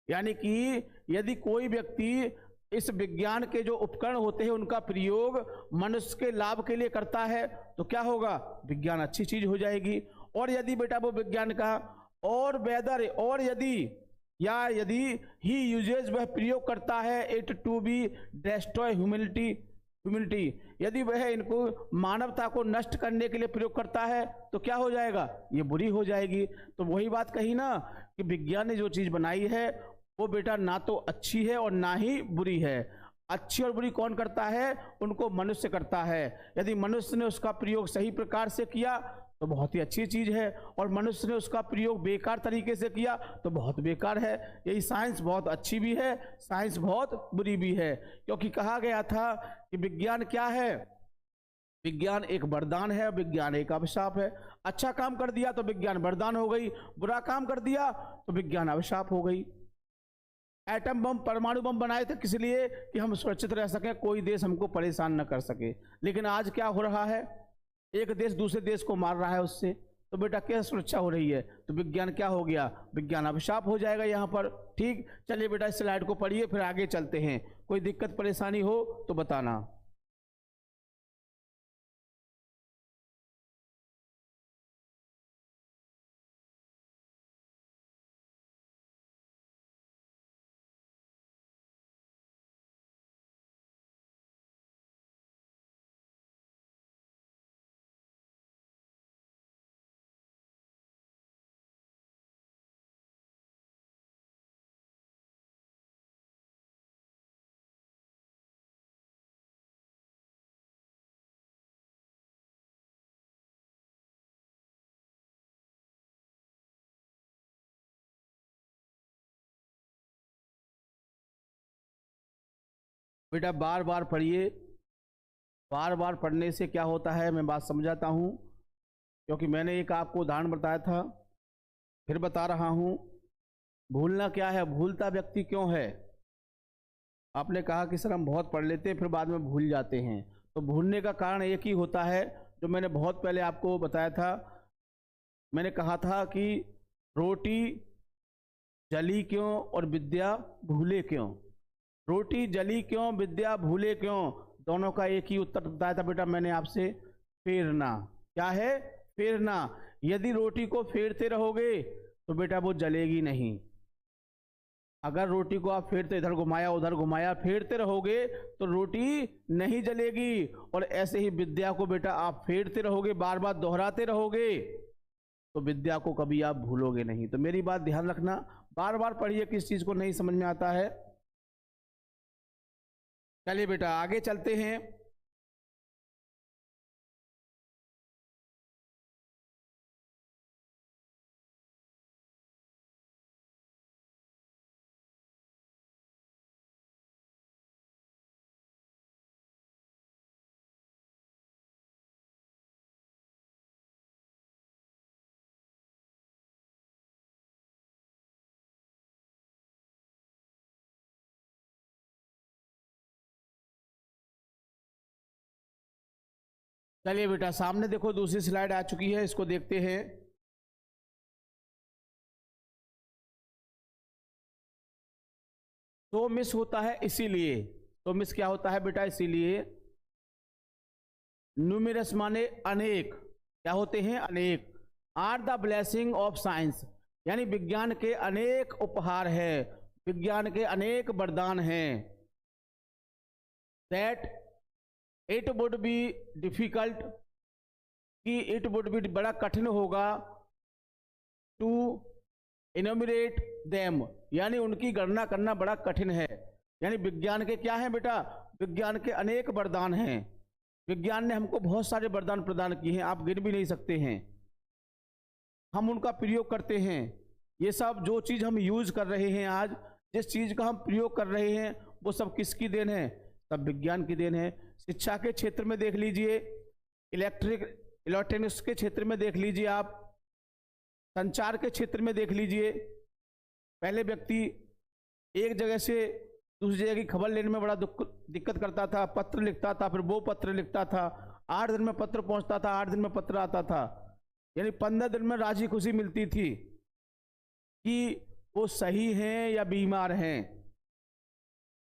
यानी कि यदि कोई व्यक्ति इस विज्ञान के जो उपकरण होते हैं उनका प्रयोग मनुष्य के लाभ के लिए करता है तो क्या होगा, विज्ञान अच्छी चीज हो जाएगी। और यदि बेटा वो विज्ञान का, और वेदर, और यदि, या यदि ही यूजेज, वह प्रयोग करता है, it to be destroy humanity, यदि वह इनको मानवता को नष्ट करने के लिए प्रयोग करता है तो क्या हो जाएगा, ये बुरी हो जाएगी। तो वही बात कही ना कि विज्ञान ने जो चीज बनाई है वो बेटा ना तो अच्छी है और ना ही बुरी है। अच्छी और बुरी कौन करता है, उनको मनुष्य करता है। यदि मनुष्य ने उसका प्रयोग सही प्रकार से किया तो बहुत ही अच्छी चीज है, और मनुष्य ने उसका प्रयोग बेकार तरीके से किया तो बहुत बेकार है। यही साइंस बहुत अच्छी भी है, साइंस बहुत बुरी भी है, क्योंकि कहा गया था कि विज्ञान क्या है, विज्ञान एक वरदान है, विज्ञान एक अभिशाप है। अच्छा काम कर दिया तो विज्ञान वरदान हो गई, बुरा काम कर दिया तो विज्ञान अभिशाप हो गई। एटम बम, परमाणु बम बनाए थे किस लिए, कि हम सुरक्षित रह सकें, कोई देश हमको परेशान न कर सके। लेकिन आज क्या हो रहा है, एक देश दूसरे देश को मार रहा है उससे, तो बेटा क्या सुरक्षा हो रही है, तो विज्ञान क्या हो गया, विज्ञान अभिशाप हो जाएगा यहाँ पर। ठीक, चलिए बेटा इस स्लाइड को पढ़िए, फिर आगे चलते हैं। कोई दिक्कत परेशानी हो तो बताना। बेटा बार बार पढ़िए, बार बार पढ़ने से क्या होता है मैं बात समझाता हूँ, क्योंकि मैंने एक आपको उदाहरण बताया था, फिर बता रहा हूँ। भूलना क्या है, भूलता व्यक्ति क्यों है। आपने कहा कि सर हम बहुत पढ़ लेते हैं फिर बाद में भूल जाते हैं, तो भूलने का कारण एक ही होता है जो मैंने बहुत पहले आपको बताया था। मैंने कहा था कि रोटी जली क्यों और विद्या भूले क्यों, रोटी जली क्यों, विद्या भूले क्यों, दोनों का एक ही उत्तर बताया था बेटा मैंने आपसे, फेरना। क्या है, फेरना। यदि रोटी को फेरते रहोगे तो बेटा वो जलेगी नहीं। अगर रोटी को आप फेरते, इधर घुमाया उधर घुमाया, फेरते रहोगे तो रोटी नहीं जलेगी। और ऐसे ही विद्या को बेटा आप फेरते रहोगे, बार बार दोहराते रहोगे तो विद्या को कभी आप भूलोगे नहीं। तो मेरी बात ध्यान रखना, बार बार पढ़िए, किस चीज को नहीं समझ में आता है। चलिए बेटा आगे चलते हैं। चलिए बेटा सामने देखो दूसरी स्लाइड आ चुकी है, इसको देखते हैं। तो मिस होता है इसीलिए, तो मिस क्या होता है बेटा, इसीलिए। न्यूमेरस माने अनेक, क्या होते हैं, अनेक। Are the blessing of science, यानी विज्ञान के अनेक उपहार है, विज्ञान के अनेक वरदान हैं। That it would be difficult, कि इट वुड बी बड़ा कठिन होगा, टू इनोमिनेट देम, यानी उनकी गणना करना बड़ा कठिन है। यानी विज्ञान के क्या है बेटा, विज्ञान के अनेक वरदान हैं। विज्ञान ने हमको बहुत सारे वरदान प्रदान किए हैं, आप गिन भी नहीं सकते हैं। हम उनका प्रयोग करते हैं। ये सब जो चीज़ हम यूज कर रहे हैं आज, जिस चीज़ का हम प्रयोग कर रहे हैं, वो सब किसकी देन है, सब विज्ञान की देन है। शिक्षा के क्षेत्र में देख लीजिए, इलेक्ट्रॉनिक्स के क्षेत्र में देख लीजिए, आप संचार के क्षेत्र में देख लीजिए। पहले व्यक्ति एक जगह से दूसरी जगह की खबर लेने में बड़ा दिक्कत करता था, पत्र लिखता था, फिर वो पत्र लिखता था, 8 दिन में पत्र पहुंचता था, 8 दिन में पत्र आता था, यानी 15 दिन में राजी खुशी मिलती थी कि वो सही हैं या बीमार हैं।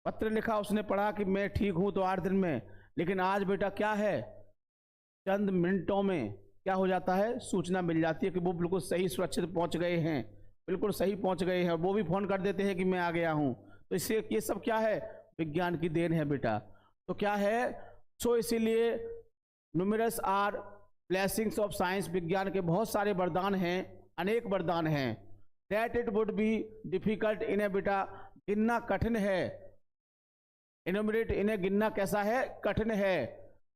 पत्र लिखा, उसने पढ़ा कि मैं ठीक हूं, तो 8 दिन में। लेकिन आज बेटा क्या है, चंद मिनटों में क्या हो जाता है, सूचना मिल जाती है कि वो बिल्कुल सही सुरक्षित पहुंच गए हैं, बिल्कुल सही पहुंच गए हैं। वो भी फोन कर देते हैं कि मैं आ गया हूं। तो इससे ये सब क्या है, विज्ञान की देन है बेटा। तो क्या है, सो इसीलिए numerous are blessings of science, विज्ञान के बहुत सारे वरदान हैं, अनेक वरदान हैं। That it would be difficult, इन्हें बेटा गिनना कठिन है। इनोमिनेट, इन्हें गिनना कैसा है, कठिन है।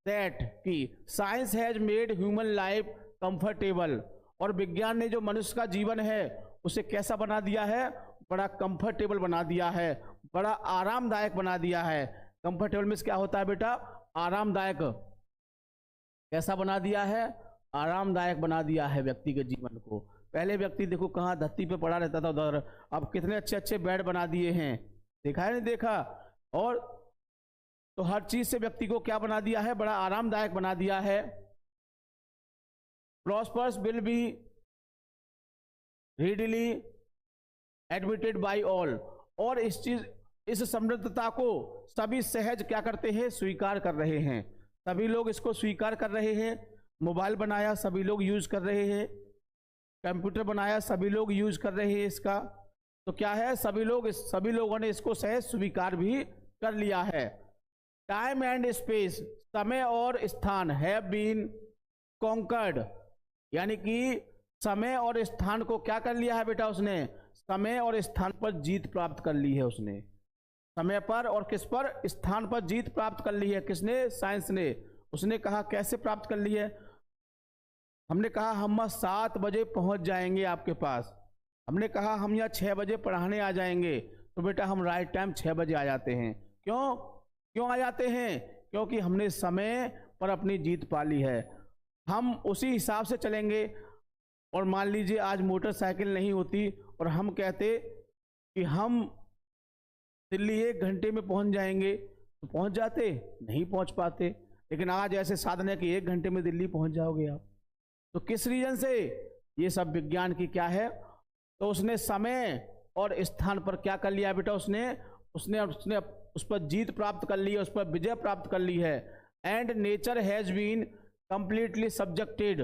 दैट कि science has made human life comfortable, और विज्ञान ने जो मनुष्य का जीवन है उसे कैसा बना दिया है, बड़ा कंफर्टेबल बना दिया है, बड़ा आरामदायक बना दिया है। कंफर्टेबल मीन्स क्या होता है बेटा, आरामदायक। कैसा बना दिया है, आरामदायक बना दिया है व्यक्ति के जीवन को। पहले व्यक्ति देखो कहाँ धरती पे पड़ा रहता था उधर, अब कितने अच्छे अच्छे बेड बना दिए हैं, देखा है नहीं देखा। और तो हर चीज से व्यक्ति को क्या बना दिया है, बड़ा आरामदायक बना दिया है। Prosperous will be readily admitted by all, और इस समृद्धता को सभी सहज क्या करते हैं, स्वीकार कर रहे हैं। सभी लोग इसको स्वीकार कर रहे हैं। मोबाइल बनाया, सभी लोग यूज कर रहे हैं। कंप्यूटर बनाया, सभी लोग यूज कर रहे हैं इसका। तो क्या है, सभी लोगों ने इसको सहज स्वीकार भी कर लिया है। टाइम एंड स्पेस, समय और स्थान, हैव बीन कॉन्कर्ड, यानी कि समय और स्थान को क्या कर लिया है बेटा उसने, समय और स्थान पर जीत प्राप्त कर ली है उसने। समय पर और किस पर, स्थान पर जीत प्राप्त कर ली है। किसने, साइंस ने। उसने कहा कैसे प्राप्त कर ली है, हमने कहा हम 7 बजे पहुंच जाएंगे आपके पास, हमने कहा हम यहाँ 6 बजे पढ़ाने आ जाएंगे, तो बेटा हम राइट टाइम 6 बजे आ जाते हैं। क्यों आ जाते हैं, क्योंकि हमने समय पर अपनी जीत पा ली है। हम उसी हिसाब से चलेंगे। और मान लीजिए आज मोटरसाइकिल नहीं होती और हम कहते कि हम दिल्ली 1 घंटे में पहुंच जाएंगे, तो पहुंच जाते, नहीं पहुंच पाते। लेकिन आज ऐसे साधन है कि 1 घंटे में दिल्ली पहुंच जाओगे आप। तो किस रीजन से, ये सब विज्ञान की क्या है, तो उसने समय और स्थान पर क्या कर लिया बेटा, उसने उस पर जीत प्राप्त कर ली है, उस पर विजय प्राप्त कर ली है। And nature has been completely subjected,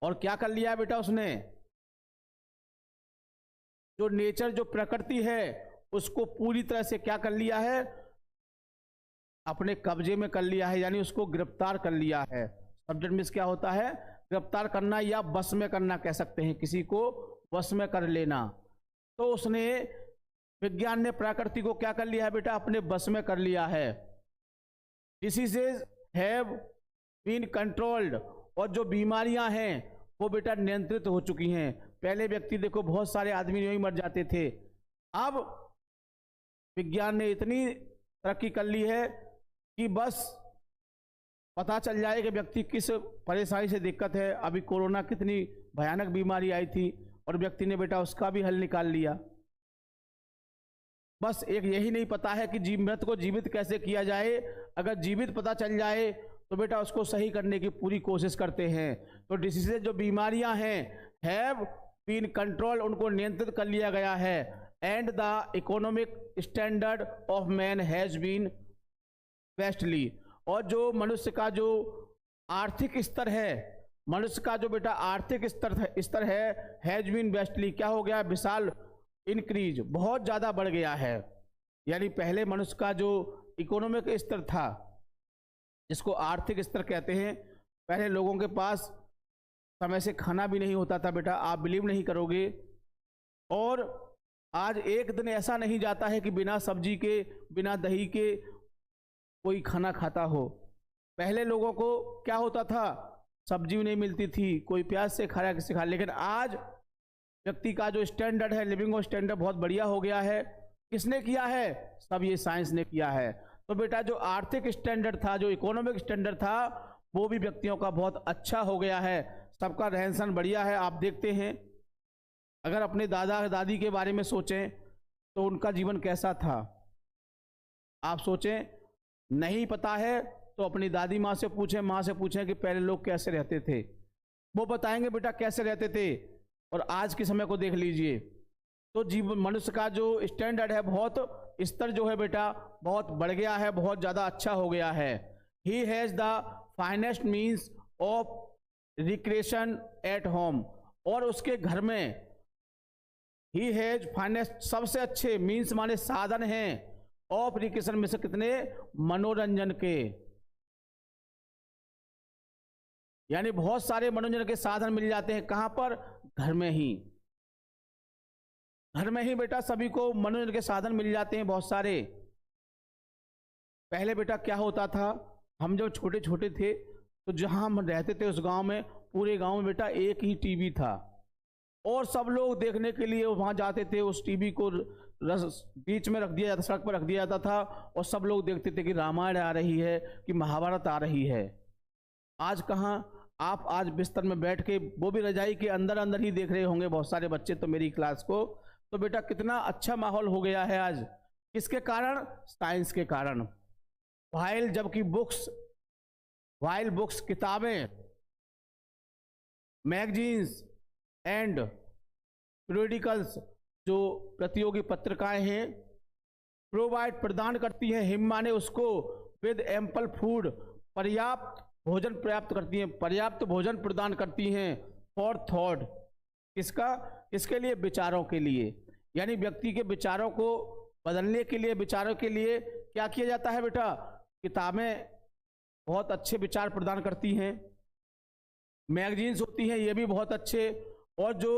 और क्या कर लिया है बेटा उसने, जो नेचर, जो प्रकृति है, उसको पूरी तरह से क्या कर लिया है, अपने कब्जे में कर लिया है, यानी उसको गिरफ्तार कर लिया है। सब्जेक्ट मीन्स क्या होता है, गिरफ्तार करना या वश में करना कह सकते हैं, किसी को वश में कर लेना। तो उसने, विज्ञान ने प्रकृति को क्या कर लिया है बेटा, अपने वश में कर लिया है। डिसीजेज हैव बीन कंट्रोल्ड, और जो बीमारियां हैं वो बेटा नियंत्रित हो चुकी हैं। पहले व्यक्ति देखो बहुत सारे आदमी यूं ही मर जाते थे, अब विज्ञान ने इतनी तरक्की कर ली है कि बस पता चल जाए कि व्यक्ति किस परेशानी से दिक्कत है। अभी कोरोना कितनी भयानक बीमारी आई थी और व्यक्ति ने बेटा उसका भी हल निकाल लिया। बस एक यही नहीं पता है कि मृत को जीवित कैसे किया जाए। अगर जीवित पता चल जाए तो बेटा उसको सही करने की पूरी कोशिश करते हैं। तो डिसीजेज, जो बीमारियां हैं, हैव बीन कंट्रोल, उनको नियंत्रित कर लिया गया है। And the economic standard of man has been vastly, और जो मनुष्य का जो आर्थिक स्तर है, मनुष्य का जो बेटा आर्थिक स्तर है, हैज बीन वेस्टली, क्या हो गया, विशाल, इंक्रीज, बहुत ज़्यादा बढ़ गया है। यानी पहले मनुष्य का जो इकोनॉमिक स्तर था, जिसको आर्थिक स्तर कहते हैं, पहले लोगों के पास समय से खाना भी नहीं होता था बेटा, आप बिलीव नहीं करोगे। और आज एक दिन ऐसा नहीं जाता है कि बिना सब्जी के, बिना दही के कोई खाना खाता हो। पहले लोगों को क्या होता था, सब्जी नहीं मिलती थी, कोई प्याज से खा रहा किसी खा, लेकिन आज व्यक्ति का जो स्टैंडर्ड है, लिविंग स्टैंडर्ड बहुत बढ़िया हो गया है। किसने किया है, सब ये साइंस ने किया है। तो बेटा जो आर्थिक स्टैंडर्ड था, जो इकोनॉमिक स्टैंडर्ड था, वो भी व्यक्तियों का बहुत अच्छा हो गया है, सबका रहन सहन बढ़िया है। आप देखते हैं, अगर अपने दादा दादी के बारे में सोचें तो उनका जीवन कैसा था, आप सोचें, नहीं पता है तो अपनी दादी माँ से पूछें, माँ से पूछें कि पहले लोग कैसे रहते थे, वो बताएंगे बेटा कैसे रहते थे। और आज के समय को देख लीजिए, तो जीवन, मनुष्य का जो स्टैंडर्ड है, बहुत स्तर जो है बेटा बहुत बढ़ गया है, बहुत ज़्यादा अच्छा हो गया है। He has the finest means of recreation at home, और उसके घर में ही हैज फाइनेस्ट, सबसे अच्छे, मीन्स माने साधन हैं, ऑफ रिक्रिएशन में से कितने, मनोरंजन के, यानी बहुत सारे मनोरंजन के साधन मिल जाते हैं। कहां पर, घर में ही, घर में ही बेटा सभी को मनोरंजन के साधन मिल जाते हैं बहुत सारे। पहले बेटा क्या होता था, हम जब छोटे छोटे थे तो जहां हम रहते थे उस गांव में, पूरे गांव में बेटा एक ही टीवी था, और सब लोग देखने के लिए वहां जाते थे। उस टीवी को बीच में रख दिया जाता, सड़क पर रख दिया जाता था, और सब लोग देखते थे कि रामायण आ रही है कि महाभारत आ रही है। आज कहाँ, आप आज बिस्तर में बैठ के, वो भी रजाई के अंदर अंदर ही देख रहे होंगे बहुत सारे बच्चे तो मेरी क्लास को। तो बेटा कितना अच्छा माहौल हो गया है आज, किसके कारण, साइंस के कारण। वाइल जबकि बुक्स किताबें, मैगजीन्स एंड पीरियडिकल्स, जो प्रतियोगी पत्रिकाएं हैं, प्रोवाइड, प्रदान करती हैं, हिम माने उसको, विद एम्पल फूड, पर्याप्त भोजन प्राप्त करती हैं, पर्याप्त भोजन प्रदान करती हैं, फॉर थॉट, किसका, किसके लिए, विचारों के लिए। यानी व्यक्ति के विचारों को बदलने के लिए, विचारों के लिए क्या किया जाता है बेटा, किताबें बहुत अच्छे विचार प्रदान करती हैं, मैगजीन्स होती हैं ये भी बहुत अच्छे, और जो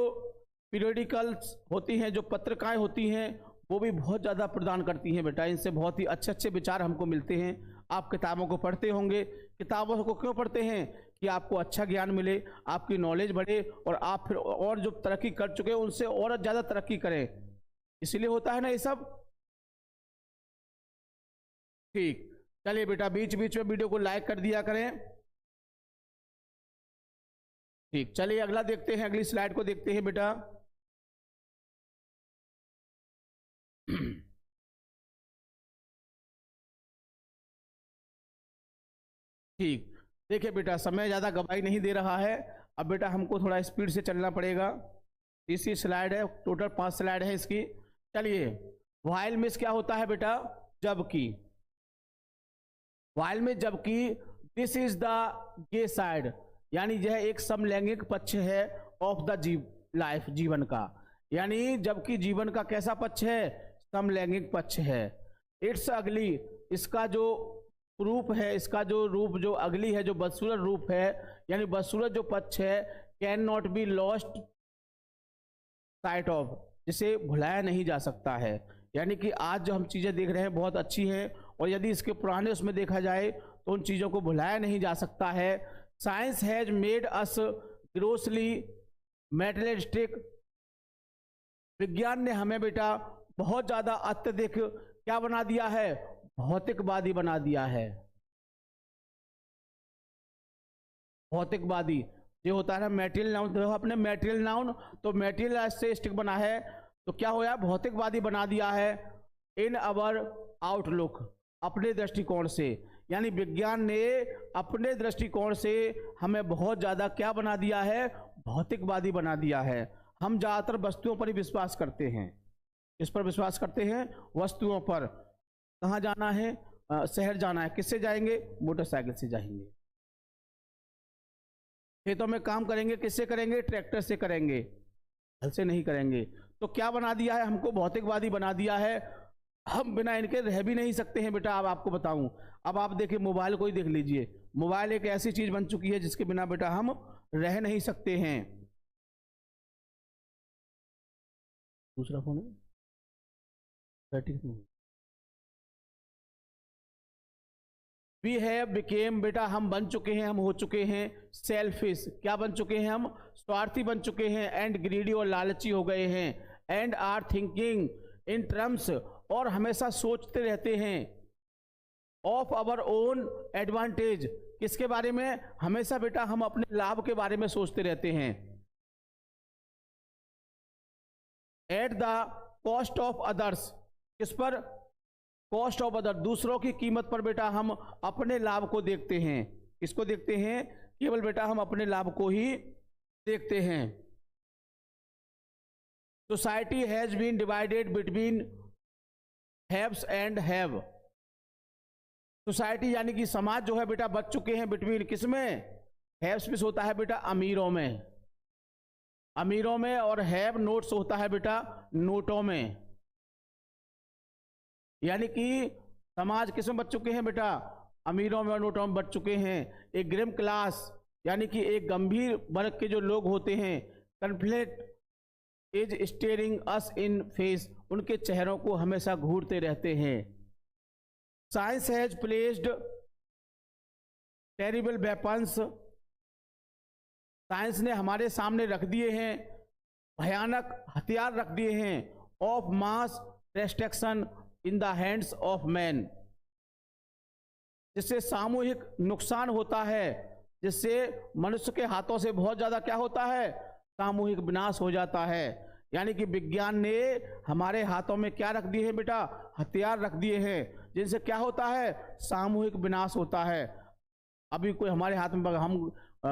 पीरियडिकल्स होती हैं, जो पत्रिकाएं होती हैं, वो भी बहुत ज़्यादा प्रदान करती हैं बेटा। इनसे बहुत ही अच्छे अच्छे विचार हमको मिलते हैं। आप किताबों को पढ़ते होंगे, किताबों को क्यों पढ़ते हैं, कि आपको अच्छा ज्ञान मिले, आपकी नॉलेज बढ़े, और आप फिर और जो तरक्की कर चुके हैं उनसे और ज़्यादा तरक्की करें, इसीलिए होता है ना ये सब। ठीक, चलिए बेटा बीच बीच में वीडियो को लाइक कर दिया करें। ठीक, चलिए अगला देखते हैं, अगली स्लाइड को देखते हैं बेटा। ठीक, देखिए बेटा समय ज़्यादा गवाही नहीं दे रहा है, अब बेटा हमको थोड़ा स्पीड से चलना पड़ेगा। तीसरी स्लाइड है, टोटल 5 स्लाइड है इसकी। चलिए, व्हाइल में क्या होता है बेटा, जबकि, व्हाइल में जबकि, this is the gay side, यानी यह एक समलैंगिक पक्ष है ऑफ द लाइफ, जीवन का। यानी जबकि जीवन का कैसा पक्ष है, समलैंगिक पक्ष है। इट्स अगली, इसका जो रूप है, इसका जो रूप जो अगली है, जो बदसूरत रूप है, यानी बदसूरत जो पक्ष है, can not be lost site of, जिसे भुलाया नहीं जा सकता है। यानी कि आज जो हम चीज़ें देख रहे हैं बहुत अच्छी हैं, और यदि इसके पुराने उसमें देखा जाए तो उन चीज़ों को भुलाया नहीं जा सकता है। Science has made us grossly materialistic, विज्ञान ने हमें बेटा बहुत ज़्यादा अत्यधिक क्या बना दिया है, भौतिकवादी बना दिया है। भौतिकवादी ये होता है ना, मेटेरियल नाउन, तो अपने मेटेरियल नाउन, तो मेटेरियल से स्टिक बना है, तो क्या होया, भौतिकवादी बना दिया है। इन अवर आउटलुक, अपने दृष्टिकोण से, यानी विज्ञान ने अपने दृष्टिकोण से हमें बहुत ज़्यादा क्या बना दिया है, भौतिकवादी बना दिया है। हम ज़्यादातर वस्तुओं पर ही विश्वास करते हैं, किस पर विश्वास करते हैं? वस्तुओं पर। कहाँ जाना है? शहर जाना है, किससे जाएंगे? मोटरसाइकिल से जाएंगे। खेतों में काम करेंगे, किससे करेंगे? ट्रैक्टर से करेंगे, हल से नहीं करेंगे। तो क्या बना दिया है हमको? भौतिकवादी बना दिया है। हम बिना इनके रह भी नहीं सकते हैं बेटा। अब आपको बताऊं, अब आप देखिए मोबाइल को ही देख लीजिए। मोबाइल एक ऐसी चीज बन चुकी है जिसके बिना बेटा हम रह नहीं सकते हैं। दूसरा फोन है वी हैव बिकेम, बेटा हम बन चुके हैं, हम हो चुके हैं सेल्फिश। क्या बन चुके हैं हम? स्वार्थी बन चुके हैं। एंड ग्रीडी, और लालची हो गए हैं। And are thinking in terms, और हमेशा सोचते रहते हैं ऑफ आवर ओन एडवांटेज। किसके बारे में? हमेशा बेटा हम अपने लाभ के बारे में सोचते रहते हैं। At the cost of others, किस पर? कॉस्ट ऑफ अदर, दूसरों की कीमत पर बेटा हम अपने लाभ को देखते हैं। किसको देखते हैं? केवल बेटा हम अपने लाभ को ही देखते हैं। Society has been divided between haves and have. Society यानी कि समाज जो है बेटा बच चुके हैं बिटवीन, किसमें? हैव्स में होता है बेटा अमीरों में, अमीरों में, और हैव नोट्स होता है बेटा नोटों में। यानी कि समाज किसमें बच चुके हैं बेटा? अमीरों में और नोटों में बच चुके हैं। एक ग्रिम क्लास, यानी कि एक गंभीर वर्ग के जो लोग होते हैं, conflict is steering us in face, उनके चेहरों को हमेशा घूरते रहते हैं। Science has placed terrible weapons, science ने हमारे सामने रख दिए हैं भयानक हथियार रख दिए हैं, of mass destruction in the hands of man, जिससे सामूहिक नुकसान होता है, जिससे मनुष्य के हाथों से बहुत ज्यादा क्या होता है? सामूहिक विनाश हो जाता है। यानी कि विज्ञान ने हमारे हाथों में क्या रख दिए हैं बेटा? हथियार रख दिए हैं, जिनसे क्या होता है? सामूहिक विनाश होता है। अभी कोई हमारे हाथ में हम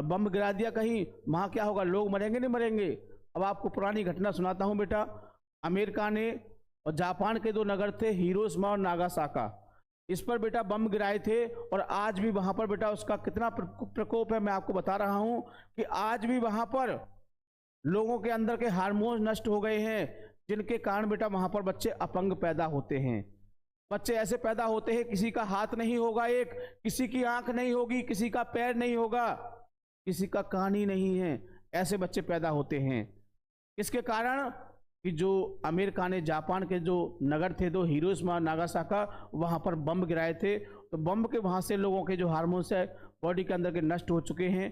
बम गिरा दिया कहीं, वहां क्या होगा? लोग मरेंगे नहीं मरेंगे? अब आपको पुरानी घटना सुनाता हूं बेटा। अमेरिका ने और जापान के दो नगर थे हिरोशिमा और नागासाका, इस पर बेटा बम गिराए थे, और आज भी वहां पर बेटा उसका कितना प्रकोप है मैं आपको बता रहा हूं कि आज भी वहां पर लोगों के अंदर के हार्मोन नष्ट हो गए हैं, जिनके कारण बेटा वहां पर बच्चे अपंग पैदा होते हैं। बच्चे ऐसे पैदा होते हैं, किसी का हाथ नहीं होगा, एक किसी की आंख नहीं होगी, किसी का पैर नहीं होगा, किसी का कान ही नहीं है, ऐसे बच्चे पैदा होते हैं। इसके कारण कि जो अमेरिका ने जापान के जो नगर थे दो हिरोशिमा और नागासाका, वहां पर बम गिराए थे, तो बम के वहां से लोगों के जो हार्मोन्स है बॉडी के अंदर के नष्ट हो चुके हैं,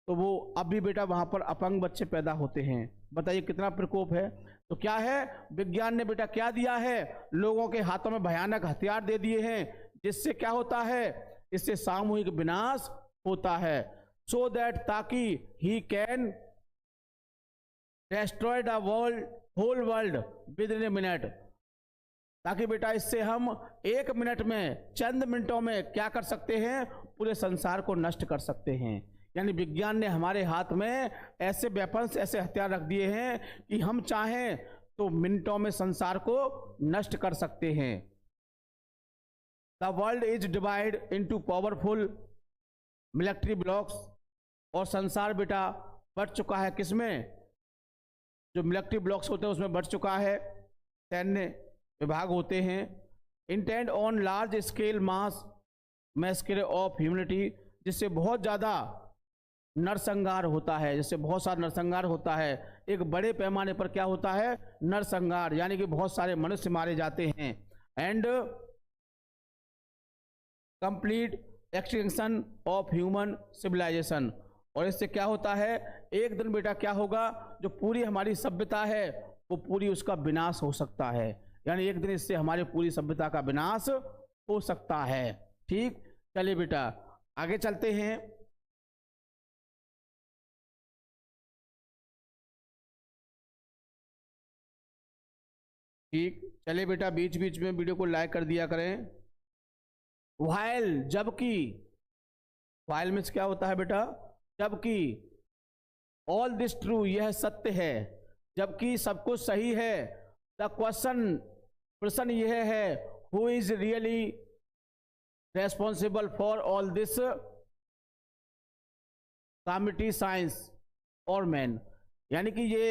तो वो अब भी बेटा वहां पर अपंग बच्चे पैदा होते हैं। बताइए कितना प्रकोप है। तो क्या है? विज्ञान ने बेटा क्या दिया है? लोगों के हाथों में भयानक हथियार दे दिए हैं, जिससे क्या होता है? इससे सामूहिक विनाश होता है। सो दैट, ताकि he can destroy the world, whole world within a minute, ताकि बेटा इससे हम एक मिनट में, चंद मिनटों में क्या कर सकते हैं? पूरे संसार को नष्ट कर सकते हैं। यानी विज्ञान ने हमारे हाथ में ऐसे वेपन्स, ऐसे हथियार रख दिए हैं कि हम चाहें तो मिनटों में संसार को नष्ट कर सकते हैं। The world is divide into powerful military blocks, और संसार बेटा बढ़ चुका है किसमें? जो मिलिट्री ब्लॉक्स होते हैं उसमें बढ़ चुका है, सैन्य विभाग होते हैं। Intend on large scale mass massacre of humanity, जिससे बहुत ज़्यादा नरसंहार होता है, जिससे बहुत सारा नरसंहार होता है। एक बड़े पैमाने पर क्या होता है? नरसंहार, यानी कि बहुत सारे मनुष्य मारे जाते हैं। And complete extinction of human civilisation, और इससे क्या होता है? एक दिन बेटा क्या होगा? जो पूरी हमारी सभ्यता है वो पूरी उसका विनाश हो सकता है। यानी एक दिन इससे हमारी पूरी सभ्यता का विनाश हो सकता है। ठीक, चलिए बेटा आगे चलते हैं। ठीक, चलिए बेटा बीच बीच में वीडियो को लाइक कर दिया करें। व्हाइल, जबकि, व्हाइल में क्या होता है बेटा? जबकि, ऑल दिस ट्रू, यह सत्य है, जबकि सब कुछ सही है, द प्रश्न यह है, who is really responsible for all this committee, science और मैन। यानी कि ये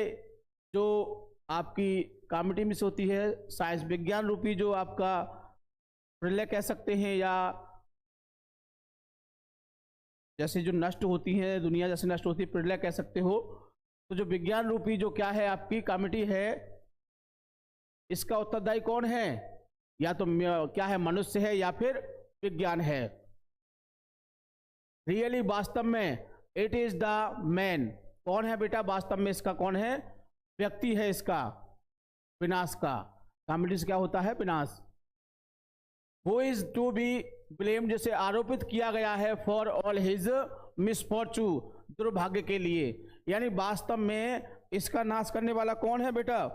जो आपकी कमिटी मिस होती है, साइंस विज्ञान रूपी जो आपका प्रलय कह सकते हैं, या जैसे जो नष्ट होती है दुनिया, जैसे नष्ट होती है प्रलय कह सकते हो। तो जो विज्ञान रूपी जो क्या है आपकी कमिटी है, इसका उत्तरदायी कौन है? या तो क्या है, मनुष्य है या फिर विज्ञान है। रियली वास्तव में इट इज द मैन। कौन है बेटा वास्तव में इसका? कौन है? व्यक्ति है इसका विनाश का। कमिटी से क्या होता है? विनाश। Who is to be blame, जैसे आरोपित किया गया है, फॉर ऑल हिज मिसफॉर्चून, दुर्भाग्य के लिए। यानी वास्तव में इसका नाश करने वाला कौन है बेटा?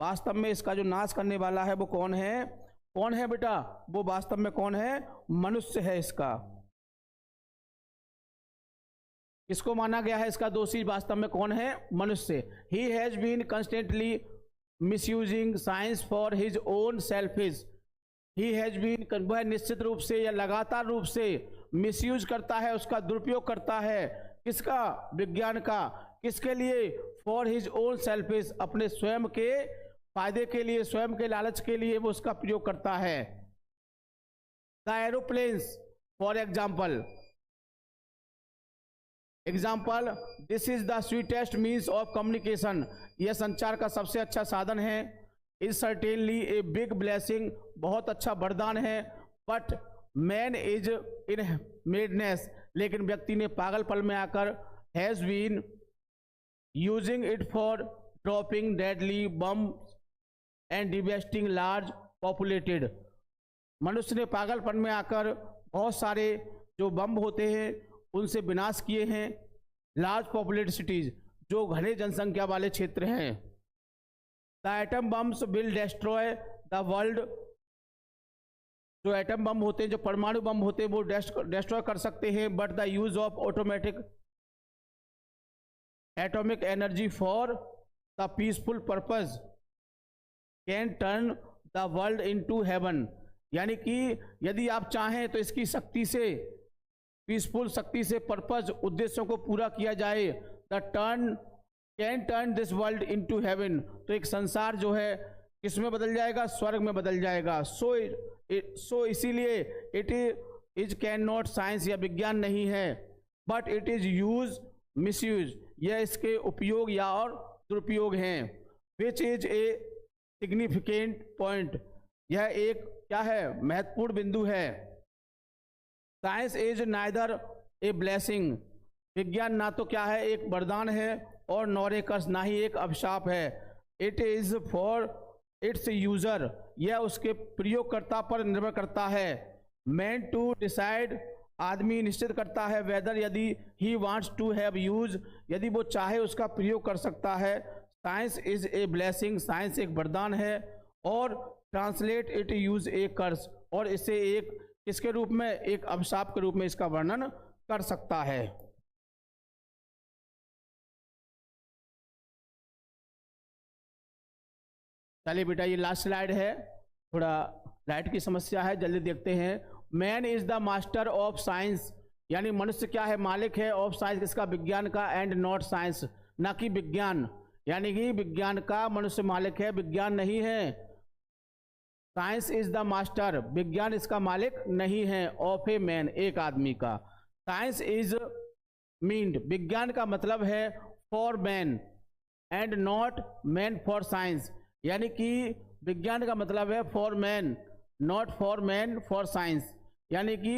वास्तव में इसका जो नाश करने वाला है वो कौन है? कौन है बेटा? वो वास्तव में कौन है? मनुष्य है इसका। किसको माना गया है इसका दोषी? वास्तव में कौन है? मनुष्य। He has been constantly misusing science for his own selfish. He has been, वह निश्चित रूप से या लगातार रूप से मिसयूज करता है, उसका दुरुपयोग करता है। किसका? विज्ञान का। किसके लिए? फॉर हिज ओन सेल्फिश, अपने स्वयं के फायदे के लिए, स्वयं के लालच के लिए वो उसका प्रयोग करता है। The aeroplanes for example, this is the sweetest means of communication. यह संचार का सबसे अच्छा साधन है। Is certainly a big blessing, बहुत अच्छा वरदान है। But man is in madness, लेकिन व्यक्ति ने पागलपन में आकर has been using it for dropping deadly bombs and devastating large populated. मनुष्य ने पागलपन में आकर बहुत सारे जो बम होते हैं उनसे विनाश किए हैं। लार्ज पॉपुलेटेड सिटीज, जो घने जनसंख्या वाले क्षेत्र हैं। The atom bombs will destroy the world, जो एटम बम होते हैं, जो परमाणु बम होते हैं, वो डिस्ट्रॉय कर सकते हैं। But the use of automatic atomic energy for the peaceful purpose can turn the world into haven. यानी कि यदि आप चाहें तो इसकी शक्ति से, पीसफुल शक्ति से पर्पज, उद्देश्यों को पूरा किया जाए, the turn can turn this world into haven, तो एक संसार जो है किसमें बदल जाएगा? स्वर्ग में बदल जाएगा। सो इसीलिए it is can not, science या विज्ञान नहीं है, but it is use misuse, यह इसके उपयोग या और दुरुपयोग हैं। Which is a significant point, यह एक क्या है? महत्वपूर्ण बिंदु है। Science is neither a blessing, विज्ञान ना तो क्या है एक वरदान है, और नॉर ए कर्स, ना ही एक अभिशाप है। It is for its user, यह उसके प्रयोगकर्ता पर निर्भर करता है। मैन टू डिसाइड, आदमी निश्चित करता है। वेदर, यदि he wants to have use, यदि वो चाहे उसका प्रयोग कर सकता है। Science is a blessing, science एक वरदान है। और translate it use a curse, और इसे एक किसके रूप में? एक अभिशाप के रूप में इसका वर्णन कर सकता है। चलिए बेटा, ये लास्ट स्लाइड है, थोड़ा लाइट की समस्या है, जल्दी देखते हैं। Man is the master of science, यानी मनुष्य क्या है? मालिक है। ऑफ साइंस, किसका? विज्ञान का। एंड नॉट साइंस, ना कि विज्ञान, यानी कि विज्ञान का मनुष्य मालिक है, विज्ञान नहीं है। साइंस इज द मास्टर, विज्ञान इसका मालिक नहीं है। ऑफ ए मैन, एक आदमी का। साइंस इज मीन्ड, विज्ञान का मतलब है for man, and not man for science, यानी कि विज्ञान का मतलब है for man, not for man for science, यानी कि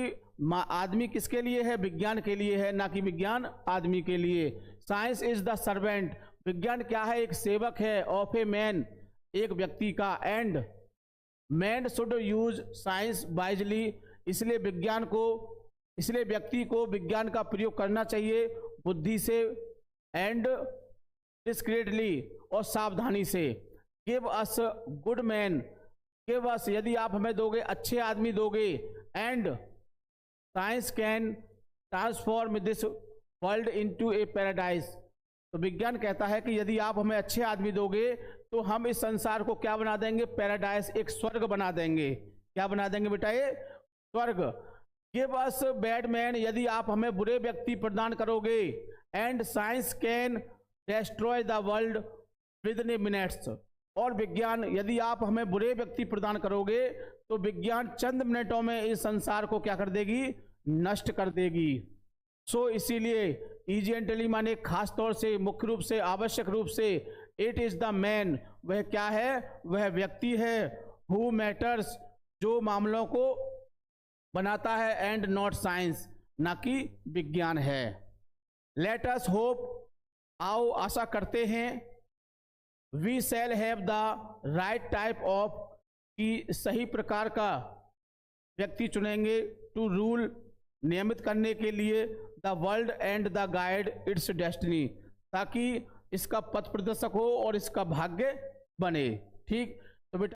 आदमी किसके लिए है? विज्ञान के लिए है, ना कि विज्ञान आदमी के लिए। साइंस इज द सर्वेंट, विज्ञान क्या है? एक सेवक है। ऑफ ए मैन, एक व्यक्ति का। And man should use science wisely, इसलिए व्यक्ति को विज्ञान का प्रयोग करना चाहिए बुद्धि से। एंड डिस्क्रीटली, और सावधानी से। Give us good man, give us, यदि आप हमें दोगे, अच्छे आदमी दोगे। And science can transform this world into A paradise, तो विज्ञान कहता है कि यदि आप हमें अच्छे आदमी दोगे तो हम इस संसार को क्या बना देंगे? पैराडाइस, एक स्वर्ग बना देंगे। क्या बना देंगे बेटा? ये स्वर्ग। गिव अस बैड मैन, यदि आप हमें बुरे व्यक्ति प्रदान करोगे, and science can destroy the world with in minutes, और विज्ञान, यदि आप हमें बुरे व्यक्ति प्रदान करोगे तो विज्ञान चंद मिनटों में इस संसार को क्या कर देगी? नष्ट कर देगी। सो इसीलिए इजी एंड टेली माने खास तौर से, मुख्य रूप से, आवश्यक रूप से, इट इज द मैन, वह क्या है? वह व्यक्ति है, हु मैटर्स, जो मामलों को बनाता है, एंड नॉट साइंस, ना कि विज्ञान है। लेट अस होप, आओ आशा करते हैं, we shall have the right type of, कि सही प्रकार का व्यक्ति चुनेंगे, टू रूल, नियमित करने के लिए, the world and the guide it's destiny, ताकि इसका पथ प्रदर्शक हो और इसका भाग्य बने। ठीक, तो बेटा